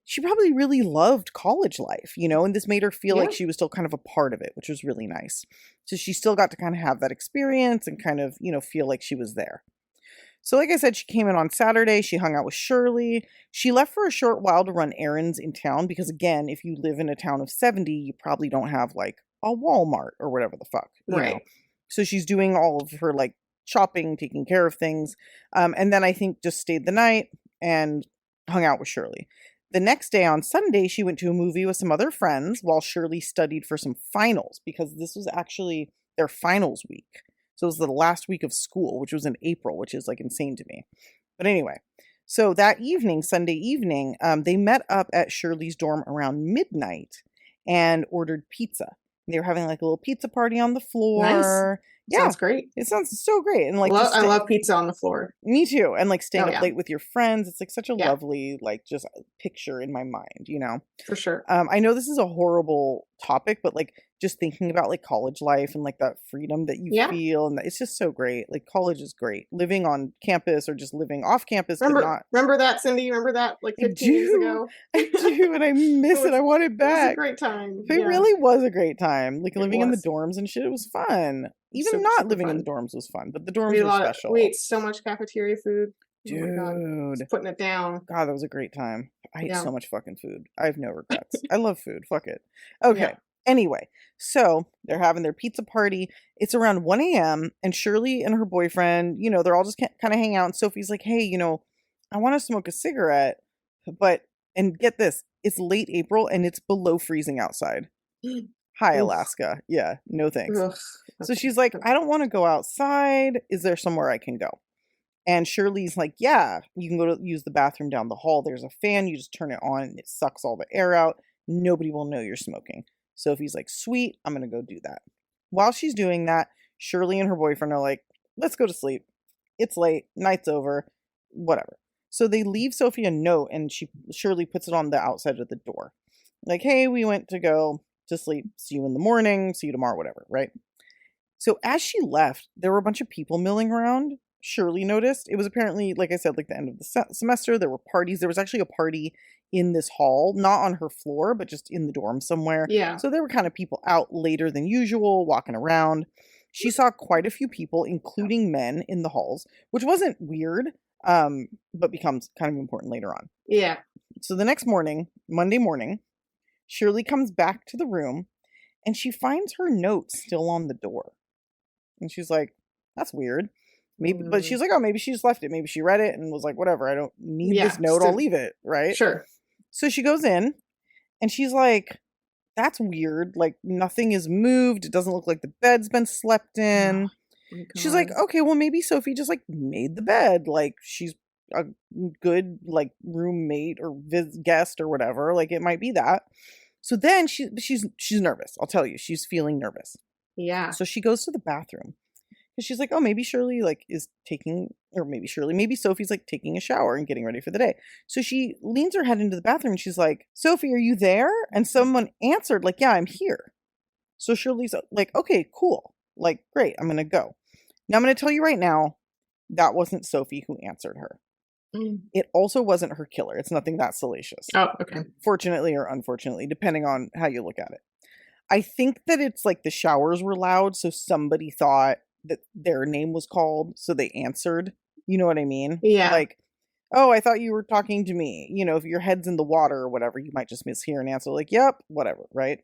she probably really loved college life, you know, and this made her feel like she was still kind of a part of it, which was really nice. So she still got to kind of have that experience and kind of, you know, feel like she was there. So like I said, she came in on Saturday. She hung out with Shirley. She left for a short while to run errands in town because, again, if you live in a town of 70, you probably don't have like a Walmart or whatever the fuck. You know? So she's doing all of her like shopping, taking care of things. And then I think just stayed the night and hung out with Shirley. The next day on Sunday, she went to a movie with some other friends while Shirley studied for some finals because this was actually their finals week. So it was the last week of school, which was in April, which is like insane to me. But anyway, so that evening, Sunday evening, they met up at Shirley's dorm around midnight and ordered pizza. They were having like a little pizza party on the floor. Nice. Yeah, sounds great. It sounds so great. And like, I love pizza on the floor. Me too. And like staying up yeah. late with your friends. It's like such a lovely, like just picture in my mind, you know? For sure. I know this is a horrible topic, but like just thinking about like college life and like that freedom that you feel, and it's just so great. Like college is great. Living on campus or just living off campus. Remember that, Cindy? Remember that like 15 years ago? I do, and I miss it. I want it back. It was a great time. It really was a great time. Like living in the dorms and shit, it was fun. Even super, not super living fun. in the dorms was fun, but the dorms were special. We ate so much cafeteria food. Dude. Oh my God. Just putting it down. God, that was a great time. I ate so much fucking food. I have no regrets. I love food. Fuck it. Okay. Yeah. Anyway, so they're having their pizza party. It's around 1 a.m. and Shirley and her boyfriend, you know, they're all just kind of hanging out. And Sophie's like, hey, you know, I want to smoke a cigarette, and get this, it's late April and it's below freezing outside. Hi, Alaska. Yeah, no thanks. Ugh. So she's like, I don't want to go outside. Is there somewhere I can go? And Shirley's like, yeah, you can go to use the bathroom down the hall. There's a fan. You just turn it on and it sucks all the air out. Nobody will know you're smoking. Sophie's like, sweet, I'm going to go do that. While she's doing that, Shirley and her boyfriend are like, let's go to sleep. It's late. Night's over. Whatever. So they leave Sophie a note and Shirley puts it on the outside of the door. Like, hey, we went to go to sleep. See you in the morning. See you tomorrow, whatever, right? So as she left, there were a bunch of people milling around. Shirley noticed. It was apparently, like I said, like the end of the semester. There were parties. There was actually a party in this hall, not on her floor, but just in the dorm somewhere. Yeah. So there were kind of people out later than usual, walking around. She saw quite a few people, including men, in the halls, which wasn't weird, but becomes kind of important later on. Yeah. So the next morning, Monday morning, Shirley comes back to the room and she finds her note still on the door. And she's like, that's weird. Maybe, but she's like, oh, maybe she just left it. Maybe she read it and was like, whatever, I don't need this note. I'll leave it, right? Sure. So she goes in and she's like, that's weird. Like, nothing is moved. It doesn't look like the bed's been slept in. She's like, okay, well, maybe Sophie just like made the bed. Like, she's a good like roommate or guest or whatever. Like, it might be that. So then she's nervous. I'll tell you, she's feeling nervous. Yeah. So she goes to the bathroom. And she's like, oh, maybe Shirley like is taking, or maybe Sophie's like taking a shower and getting ready for the day. So she leans her head into the bathroom and she's like, Sophie, are you there? And someone answered like, yeah, I'm here. So Shirley's like, okay, cool. Like, great. I'm going to go. Now I'm going to tell you right now, that wasn't Sophie who answered her. It also wasn't her killer. It's nothing that salacious. Oh, okay. Fortunately or unfortunately, depending on how you look at it. I think that it's like the showers were loud. So somebody thought that their name was called, so they answered. You know what I mean? Yeah. Like, oh, I thought you were talking to me. You know, if your head's in the water or whatever, you might just mishear and answer like, yep, whatever, right?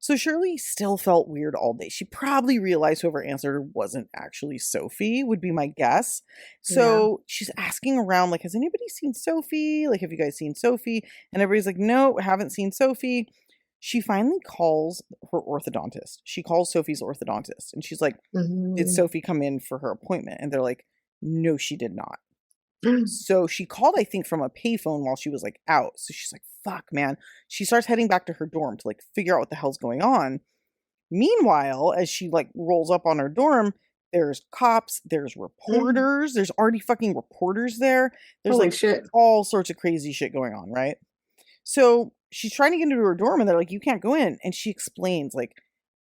So Shirley still felt weird all day. She probably realized whoever answered her wasn't actually Sophie, would be my guess. So she's asking around, like, has anybody seen Sophie? Like, have you guys seen Sophie? And everybody's like, no, haven't seen Sophie. She finally calls her orthodontist. She calls Sophie's orthodontist. And she's like, did Sophie come in for her appointment? And they're like, no, she did not. So she called, I think, from a payphone while she was like out. So she's like, fuck, man. She starts heading back to her dorm to like figure out what the hell's going on. Meanwhile, as she like rolls up on her dorm, there's cops, there's reporters, there's already fucking reporters there. There's Holy like shit. all sorts of crazy shit going on, right? So she's trying to get into her dorm and they're like, you can't go in. And she explains, like,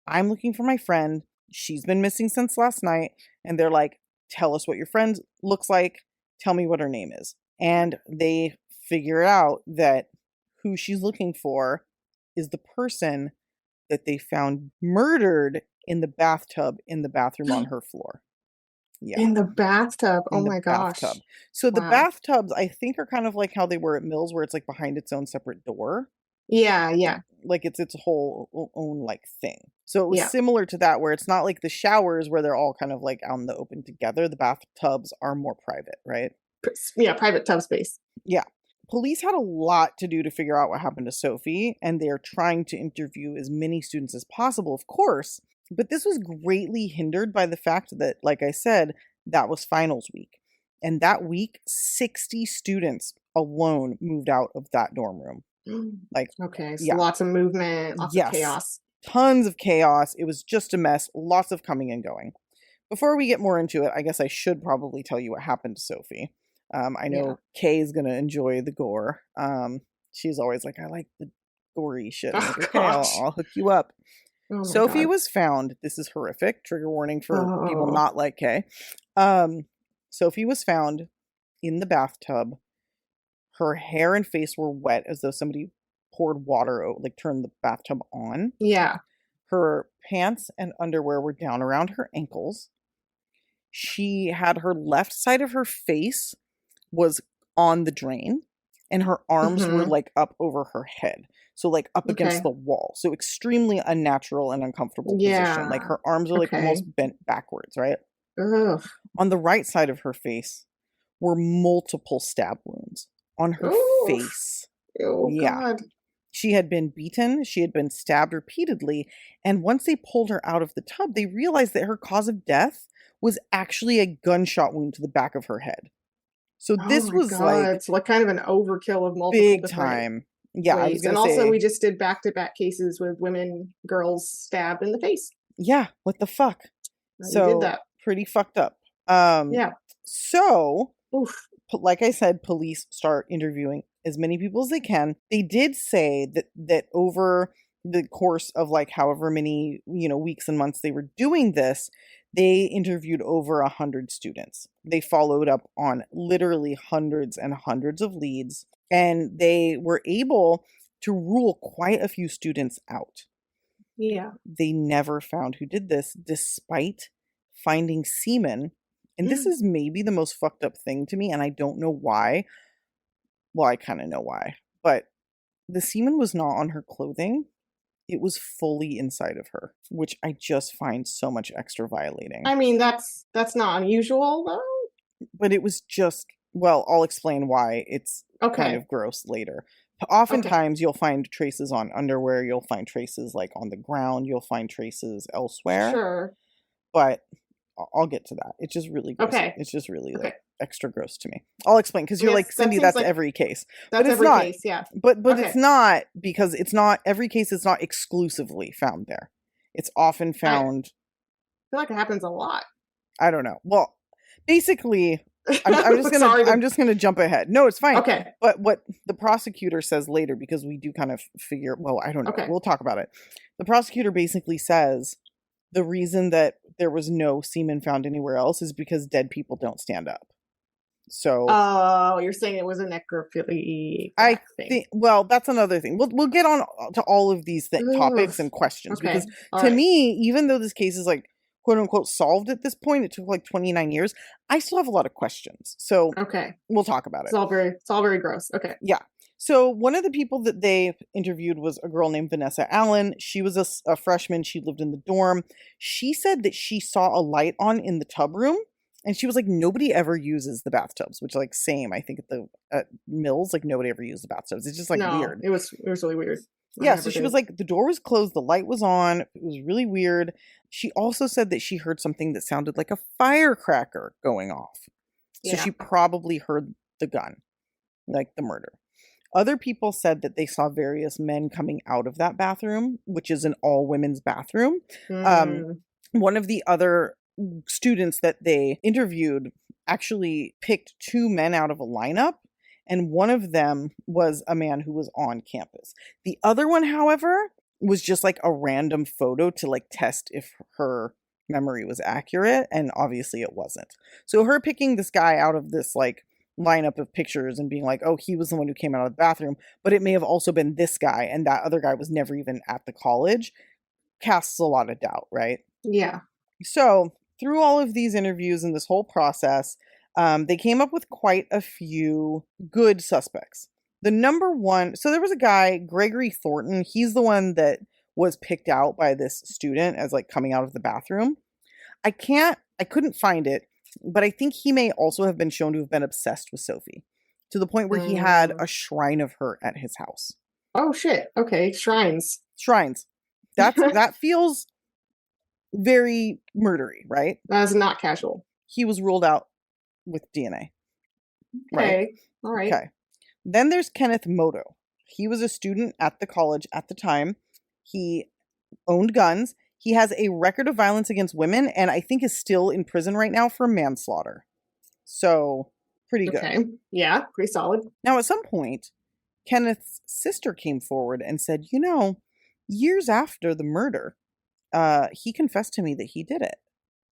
I'm looking for my friend. She's been missing since last night. And they're like, tell us what your friend looks like. Tell me what her name is. And they figure out that who she's looking for is the person that they found murdered in the bathtub in the bathroom on her floor. Yeah. In the bathtub. Oh my gosh. Bathtub. So the bathtubs, I think, are kind of like how they were at Mills, where it's like behind its own separate door. Yeah, yeah. Like it's its whole own like thing. So it was similar to that, where it's not like the showers where they're all kind of like out in the open together. The bathtubs are more private, right? Yeah, private tub space. Yeah. Police had a lot to do to figure out what happened to Sophie, and they're trying to interview as many students as possible, of course. But this was greatly hindered by the fact that, like I said, that was finals week. And that week, 60 students alone moved out of that dorm room. Like, okay, so lots of movement, lots of chaos. Tons of chaos. It was just a mess. Lots of coming and going. Before we get more into it, I guess I should probably tell you what happened to Sophie. I know Kay is going to enjoy the gore. She's always like, I like the gory shit. I'm like, okay, I'll hook you up. Oh Sophie was found. This is horrific. Trigger warning for people not like Kay. Sophie was found in the bathtub. Her hair and face were wet as though somebody poured water out, like turned the bathtub on. Yeah. Her pants and underwear were down around her ankles. She had her left side of her face was on the drain, and her arms were like up over her head. So like up against the wall. So extremely unnatural and uncomfortable position. Like her arms are like almost bent backwards, right? Ugh. On the right side of her face were multiple stab wounds on her face. Oh, God. She had been beaten. She had been stabbed repeatedly. And once they pulled her out of the tub, they realized that her cause of death was actually a gunshot wound to the back of her head. So this was like, it's like kind of an overkill of multiple big time. Yeah, ways. I was gonna and say, also we just did back-to-back cases with girls stabbed in the face. Yeah, what the fuck? So did that. Pretty fucked up. So, like I said, police start interviewing as many people as they can. They did say that over the course of like however many, weeks and months they were doing this, they interviewed over 100 students. They followed up on literally hundreds and hundreds of leads, and they were able to rule quite a few students out. Yeah. They never found who did this, despite finding semen. And this is maybe the most fucked up thing to me, and I don't know why. Well, I kind of know why. but the semen was not on her clothing. It was fully inside of her, which I just find so much extra violating. I mean, that's not unusual, though. But it was just, well, I'll explain why it's kind of gross later. Oftentimes, you'll find traces on underwear. You'll find traces like on the ground. You'll find traces elsewhere. Sure. But I'll get to that. It's just really gross. Okay. It's just really like extra gross to me. I'll explain because you're like, Cindy, that's like every case. That's every case, yeah. But it's not, because it's not, every case is not exclusively found there. It's often found. I feel like it happens a lot. I don't know. Well, basically, I'm just gonna jump ahead. No, it's fine. Okay. But what the prosecutor says later, because we do kind of figure, well, I don't know. Okay. We'll talk about it. The prosecutor basically says the reason that there was no semen found anywhere else is because dead people don't stand up. So. Oh, you're saying it was a necrophilia. I think. Well, that's another thing. We'll get on to all of these topics and questions because to me, even though this case is like, quote unquote, solved at this point, it took like 29 years. I still have a lot of questions. So we'll talk about it. It's all very gross. Okay. Yeah. So one of the people that they interviewed was a girl named Vanessa Allen. She was a freshman. She lived in the dorm. She said that she saw a light on in the tub room. And she was like, nobody ever uses the bathtubs, which like same, I think at Mills, like nobody ever used the bathtubs. It's just like weird. It was really weird. Yeah, so she was like, the door was closed, the light was on, it was really weird. She also said that she heard something that sounded like a firecracker going off. So she probably heard the gun, like the murder. Other people said that they saw various men coming out of that bathroom, which is an all-women's bathroom. One of the other students that they interviewed actually picked two men out of a lineup. And one of them was a man who was on campus. The other one, however, was just like a random photo to like test if her memory was accurate. And obviously it wasn't. So her picking this guy out of this like lineup of pictures and being like, oh, he was the one who came out of the bathroom, but it may have also been this guy. And that other guy was never even at the college, casts a lot of doubt, right? Yeah. So through all of these interviews and this whole process, they came up with quite a few good suspects. The number one, so there was a guy, Gregory Thornton. He's the one that was picked out by this student as like coming out of the bathroom. I couldn't find it, but I think he may also have been shown to have been obsessed with Sophie to the point where he had a shrine of her at his house. Oh shit. Okay. Shrines. That feels very murdery, right? That is not casual. He was ruled out with DNA. Okay. Right? All right. Okay. Then there's Kenneth Moto. He was a student at the college at the time. He owned guns. He has a record of violence against women and I think is still in prison right now for manslaughter. So, pretty good. Okay. Yeah, pretty solid. Now, at some point, Kenneth's sister came forward and said, you know, years after the murder, he confessed to me that he did it.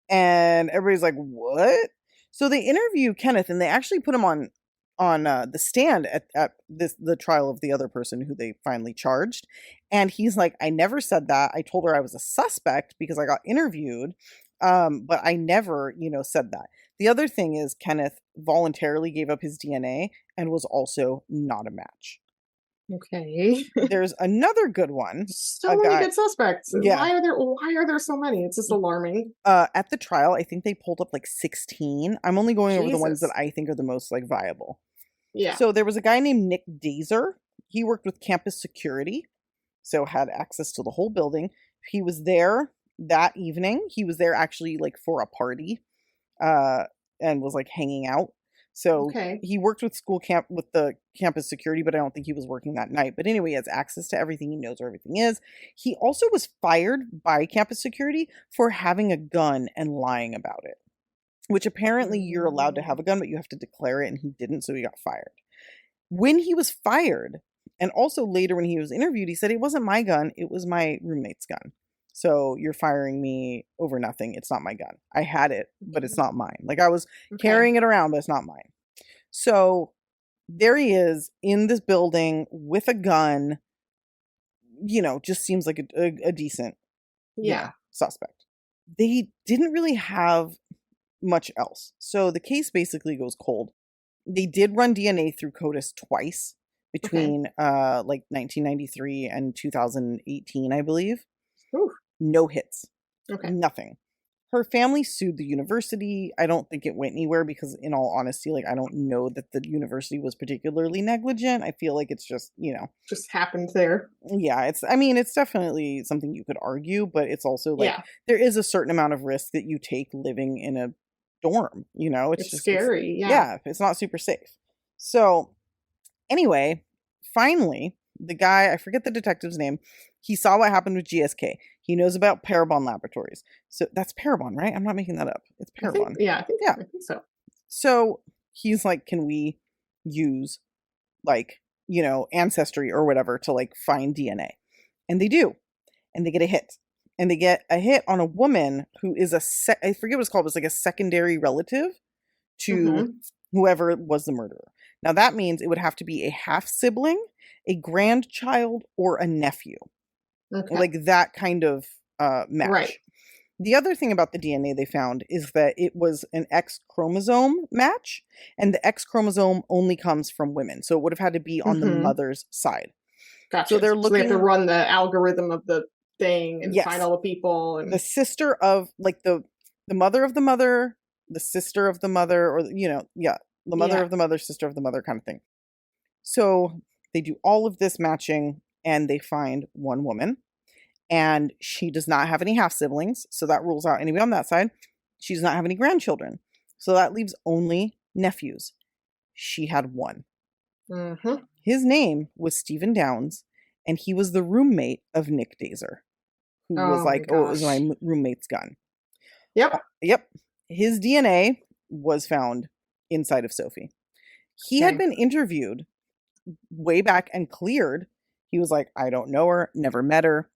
And everybody's like, what? So they interview Kenneth and they actually put him on the stand at the trial of the other person who they finally charged. And he's like, I never said that. I told her I was a suspect because I got interviewed. But I never, said that. The other thing is Kenneth voluntarily gave up his DNA and was also not a match. Okay. There's another good one. So many good suspects. Yeah. Why are there so many? It's just alarming. At the trial, I think they pulled up like 16. I'm only going over the ones that I think are the most like viable. Yeah. So there was a guy named Nick Dazer. He worked with campus security, so had access to the whole building. He was there that evening. He was there actually like for a party, and was like hanging out. So he worked with the campus security, but I don't think he was working that night. But anyway, he has access to everything. He knows where everything is. He also was fired by campus security for having a gun and lying about it, which apparently you're allowed to have a gun, but you have to declare it. And he didn't. So he got fired. When he was fired, and also later when he was interviewed, he said, it wasn't my gun. It was my roommate's gun. So you're firing me over nothing. It's not my gun. I had it, but it's not mine. Like I was carrying it around, but it's not mine. So there he is in this building with a gun, just seems like a decent suspect. They didn't really have much else. So the case basically goes cold. They did run DNA through CODIS twice, between like 1993 and 2018, I believe. Ooh. No hits. Okay. Nothing. Her family sued the university. I don't think it went anywhere because, in all honesty, like, I don't know that the university was particularly negligent. I feel like it's just, Just happened there. yeah, it's definitely something you could argue, but it's also like there is a certain amount of risk that you take living in a dorm, It's just scary. yeah, it's not super safe. So anyway, finally, the guy, I forget the detective's name, he saw what happened with GSK. He knows about Parabon Laboratories. So that's Parabon, right? I'm not making that up. It's Parabon. I think so. So he's like, can we use like, Ancestry or whatever to like find DNA? And they do. And they get a hit. And they get a hit on a woman who is I forget what it's called. It was like a secondary relative to whoever was the murderer. Now that means it would have to be a half sibling, a grandchild, or a nephew. Okay. Like that kind of match. Right. The other thing about the DNA they found is that it was an X chromosome match, and the X chromosome only comes from women. So it would have had to be on the mother's side. Gotcha. So they're looking. So they have to run the algorithm of the thing and Yes. find all the people. And the sister of, like, the mother of the mother, the sister of the mother, or, the mother of the mother, sister of the mother kind of thing. So they do all of this matching, and they find one woman. And she does not have any half siblings, so that rules out anybody on that side. She does not have any grandchildren, so that leaves only nephews. She had one. His name was Stephen Downs, and he was the roommate of Nick Dazer, who was like, it was my roommate's gun. Yep. Yep. His DNA was found inside of Sophie. He had been interviewed way back and cleared. He was like, I don't know her, never met her.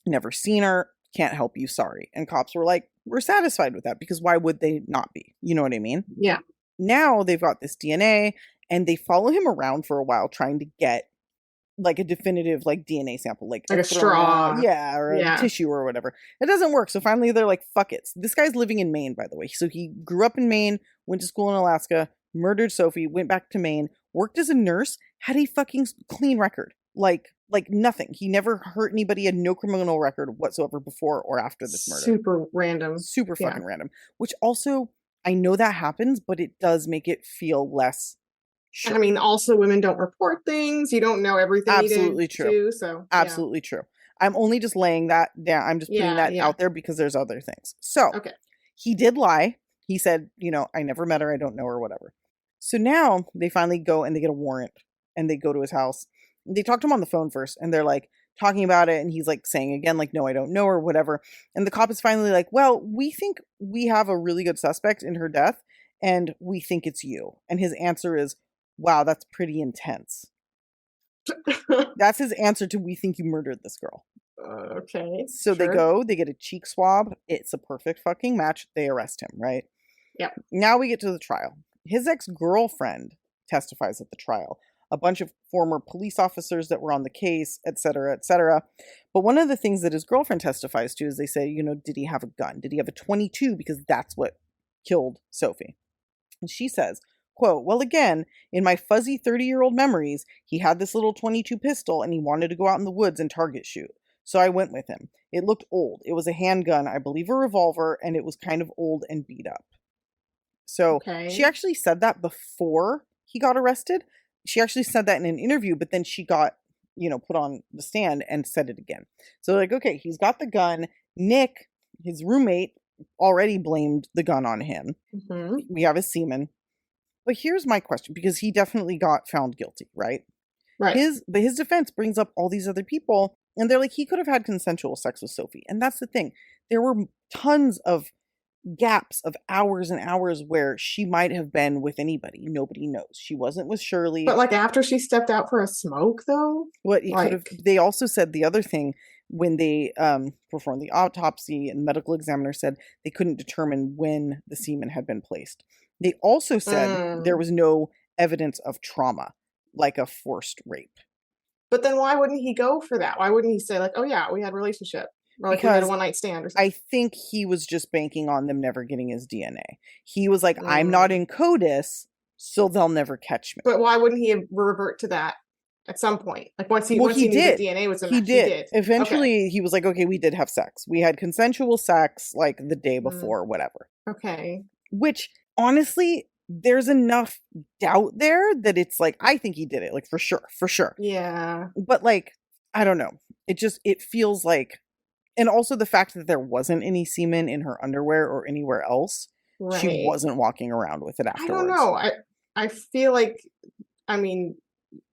Never seen her, can't help you, sorry. And cops were like, we're satisfied with that, because why would they not be? You know what I mean? Yeah. Now they've got this DNA, and they follow him around for a while trying to get like a definitive like DNA sample, like a straw. Or a tissue or whatever. It doesn't work. So finally they're like, fuck it. This guy's living in Maine, by the way. So he grew up in Maine, went to school in Alaska, murdered Sophie, went back to Maine, worked as a nurse, had a fucking clean record. Like nothing. He never hurt anybody, had no criminal record whatsoever before or after this murder. Super random. Super fucking random. Which also, I know that happens, but it does make it feel less sure. And I mean, also women don't report things. You don't know everything. Absolutely true. Too, so absolutely true. I'm only just laying that down. I'm just putting that out there because there's other things. So he did lie. He said, I never met her. I don't know her, whatever. So now they finally go and they get a warrant and they go to his house. They talked to him on the phone first, and they're like talking about it, and he's like saying again, like, no, I don't know, or whatever. And the cop is finally like, well, we think we have a really good suspect in her death, and we think it's you. And his answer is, wow, that's pretty intense. That's his answer to, we think you murdered this girl. Okay. So they go, they get a cheek swab. It's a perfect fucking match. They arrest him, right? Yep. Now we get to the trial. His ex-girlfriend testifies at the trial. A bunch of former police officers that were on the case, et cetera, et cetera. But one of the things that his girlfriend testifies to is they say, did he have a gun? Did he have a 22? Because that's what killed Sophie. And she says, quote, well, again, in my fuzzy 30-year-old memories, he had this little 22 pistol and he wanted to go out in the woods and target shoot. So I went with him. It looked old. It was a handgun, I believe a revolver, and it was kind of old and beat up. So she actually said that before he got arrested. She actually said that in an interview, but then she got, put on the stand and said it again. So like, okay, he's got the gun. Nick, his roommate, already blamed the gun on him. We have his semen. But here's my question, because he definitely got found guilty, right? Right. But his defense brings up all these other people, and they're like, he could have had consensual sex with Sophie. And that's the thing. There were tons of gaps of hours and hours where she might have been with anybody. Nobody knows. She wasn't with Shirley. But like after she stepped out for a smoke, though? They also said the other thing when they performed the autopsy, and the medical examiner said they couldn't determine when the semen had been placed. They also said there was no evidence of trauma, like a forced rape. But then why wouldn't he go for that? Why wouldn't he say like, oh yeah, we had a relationship? Or like we had a one-night stand or something? I think he was just banking on them never getting his DNA. He was like, I'm not in CODIS, so they'll never catch me. But why wouldn't he revert to that at some point? Like once he Well, once he he knew did. the DNA was a He match, did. Okay. Eventually, he was like, okay, we did have sex. We had consensual sex like the day before, whatever. Okay. Which, honestly, there's enough doubt there that it's like, I think he did it, like for sure. Yeah. But like, I don't know. It feels like, and also the fact that there wasn't any semen in her underwear or anywhere else, Right. she wasn't walking around with it afterwards. I don't know. I feel like, I mean,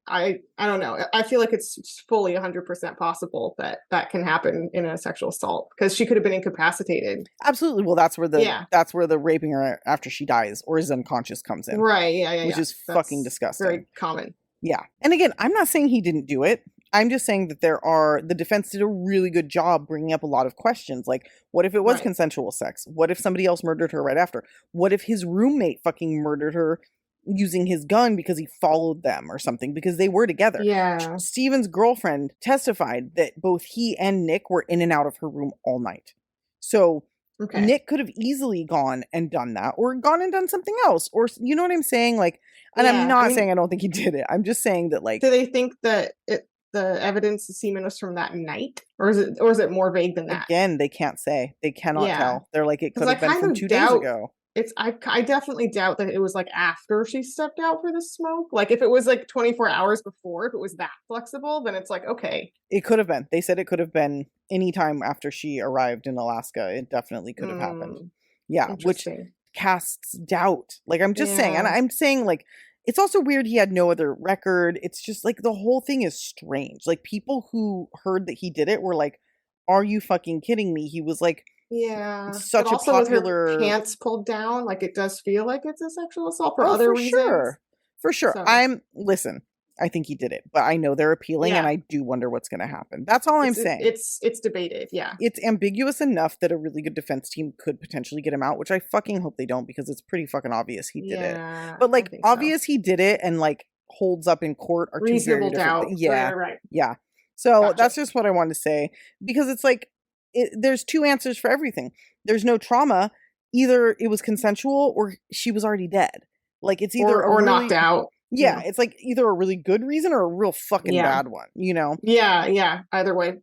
I don't know. I feel like it's fully 100% possible that can happen in a sexual assault because she could have been incapacitated. Absolutely. Well, that's where the raping her after she dies or is unconscious comes in. Right. Yeah. Which is That's fucking disgusting. Very common. Yeah. And again, I'm not saying he didn't do it. I'm just saying that the defense did a really good job bringing up a lot of questions. Like, what if it was consensual sex? What if somebody else murdered her right after? What if his roommate fucking murdered her using his gun because he followed them or something because they were together? Yeah. Steven's girlfriend testified that both he and Nick were in and out of her room all night. So Nick could have easily gone and done that or gone and done something else, or you know what I'm saying? Like, and I'm not saying I don't think he did it. I'm just saying that, like, do they think that the evidence, the semen was from that night, or is it more vague than that? Again, they can't say. They cannot tell. They're like, it could have been from 2 days ago. I definitely doubt that it was like after she stepped out for the smoke. Like if it was like 24 hours before, if it was that flexible, then it's like, okay. It could have been. They said it could have been any time after she arrived in Alaska. It definitely could have happened. Yeah, which casts doubt. Like, I'm just saying, and I'm saying, like, it's also weird he had no other record. It's just like the whole thing is strange. Like, people who heard that he did it were like, are you fucking kidding me? He was like, such a popular, with her pants pulled down, like it does feel like it's a sexual assault for other reasons. For sure. So. Listen, I think he did it, but I know they're appealing and I do wonder what's going to happen. That's all I'm saying. It's debated. Yeah. It's ambiguous enough that a really good defense team could potentially get him out, which I fucking hope they don't, because it's pretty fucking obvious he did it. But like, obvious he did it and like holds up in court are two very different things. Yeah. Right. Yeah. So that's just what I wanted to say, because it's like, there's two answers for everything. There's no trauma. Either it was consensual or she was already dead. Like, it's either or knocked out. Yeah, it's like either a really good reason or a real fucking bad one, you know? Yeah, either way.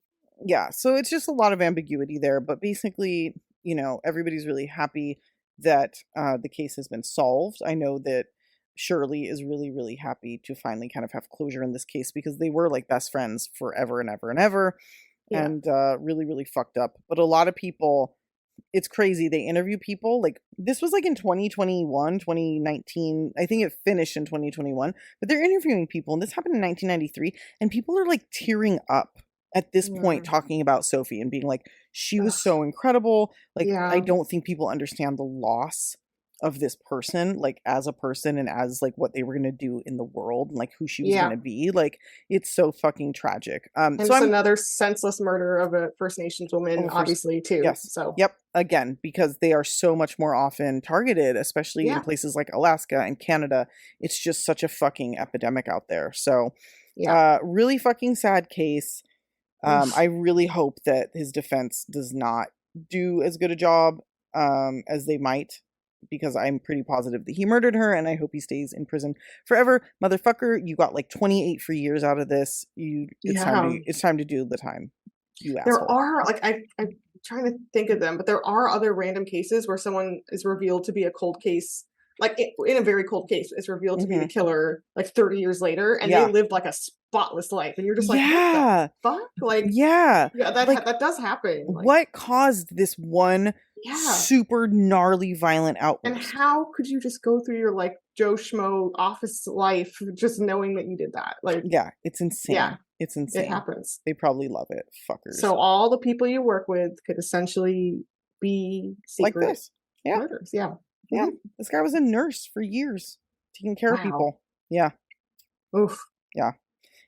Yeah, so it's just a lot of ambiguity there, but basically, you know, everybody's really happy that the case has been solved. I know that Shirley is really, really happy to finally kind of have closure in this case, because they were like best friends forever and ever and ever. Yeah. And really, really fucked up. But a lot of people, it's crazy. They interview people. Like, this was like in 2021, 2019. I think it finished in 2021. But they're interviewing people. And this happened in 1993. And people are like tearing up at this point talking about Sophie and being like, she was so incredible. Like, I don't think people understand the loss of this person, like as a person and as like what they were going to do in the world and like who she was going to be. Like, it's so fucking tragic. And so it's another senseless murder of a First Nations woman, obviously, too. Yes. So again, because they are so much more often targeted, especially in places like Alaska and Canada. It's just such a fucking epidemic out there. So really fucking sad case. I really hope that his defense does not do as good a job as they might, because I'm pretty positive that he murdered her, and I hope he stays in prison forever. Motherfucker, you got like 28 free years out of this. It's time to do the time. You asshole. There are, like, I'm trying to think of them, but there are other random cases where someone is revealed to be a cold case, like in a very cold case, is revealed to be the killer like 30 years later, and they lived like a spotless life, and you're just like, what the fuck? Like, that does happen. Like, what caused this one super gnarly violent outburst? And how could you just go through your like Joe Schmo office life just knowing that you did that? Like, it's insane. It's insane. It happens. They probably love it, fuckers. So all the people you work with could essentially be secret like this. murders. Yeah. This guy was a nurse for years, taking care of people. Yeah. Oof. Yeah.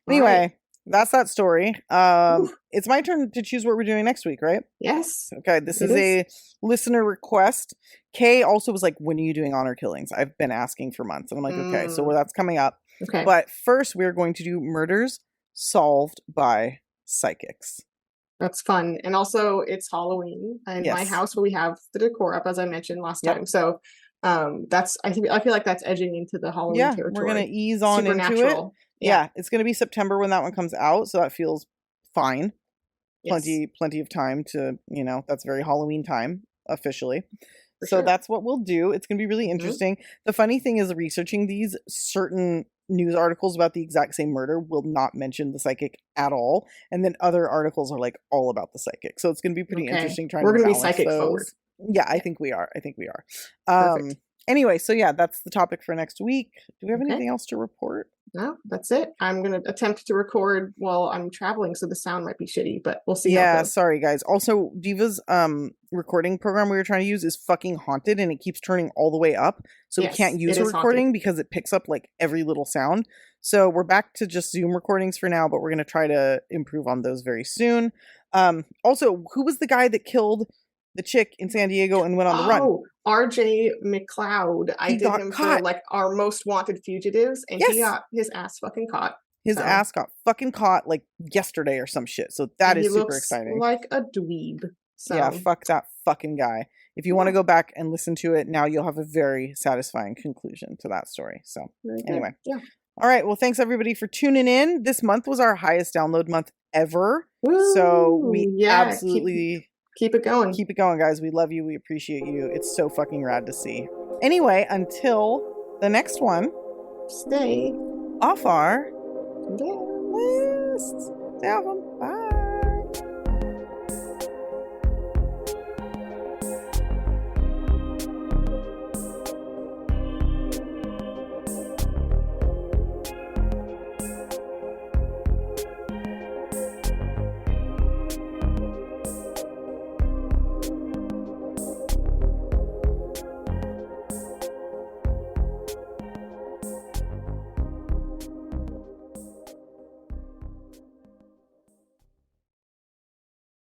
Anyway, that's that story. It's my turn to choose what we're doing next week, right? Yes. Okay, this is a listener request. Kay also was like, when are you doing honor killings? I've been asking for months. And I'm like, okay, so that's coming up. Okay. But first, we're going to do murders solved by psychics. That's fun. And also, it's Halloween in my house, where we have the decor up, as I mentioned last time. So I feel like that's edging into the Halloween territory. We're gonna ease on into it. Yeah, it's going to be September when that one comes out, so that feels fine. Yes. Plenty of time to, that's very Halloween time officially. For So sure. that's what we'll do. It's going to be really interesting. The funny thing is, researching these, certain news articles about the exact same murder will not mention the psychic at all, and then other articles are like all about the psychic. So it's going to be pretty interesting trying We're to gonna be balance psychic those. forward. Yeah, I think we are. Perfect. Anyway, so yeah, that's the topic for next week. Do we have Okay. anything else to report? No, that's it. I'm gonna attempt to record while I'm traveling, so the sound might be shitty, but we'll see. How it Yeah, goes. sorry guys. Also, Diva's recording program we were trying to use is fucking haunted, and it keeps turning all the way up, so we Yes, can't use it a is recording haunted. because it picks up like every little sound. So we're back to just Zoom recordings for now, but we're gonna try to improve on those very soon. Also, who was the guy that killed the chick in San Diego and went on the run? Oh, RJ McLeod. I He did got him caught. for like our most wanted fugitives, and he Yes. got his ass fucking caught. His So- ass got fucking caught like yesterday or some shit. So that And is he super looks exciting. like a dweeb. So Yeah, fuck that fucking guy. If you want to go back and listen to it now, you'll have a very satisfying conclusion to that story. So very good. anyway. Yeah. All right. Well, thanks everybody for tuning in. This month was our highest download month ever. So we Woo! Yeah, absolutely keep it going. keep it going, guys. We love you. We appreciate you. It's so fucking rad to see. Anyway, until the next one, Stay off our there. list. Stay off 'em. Bye.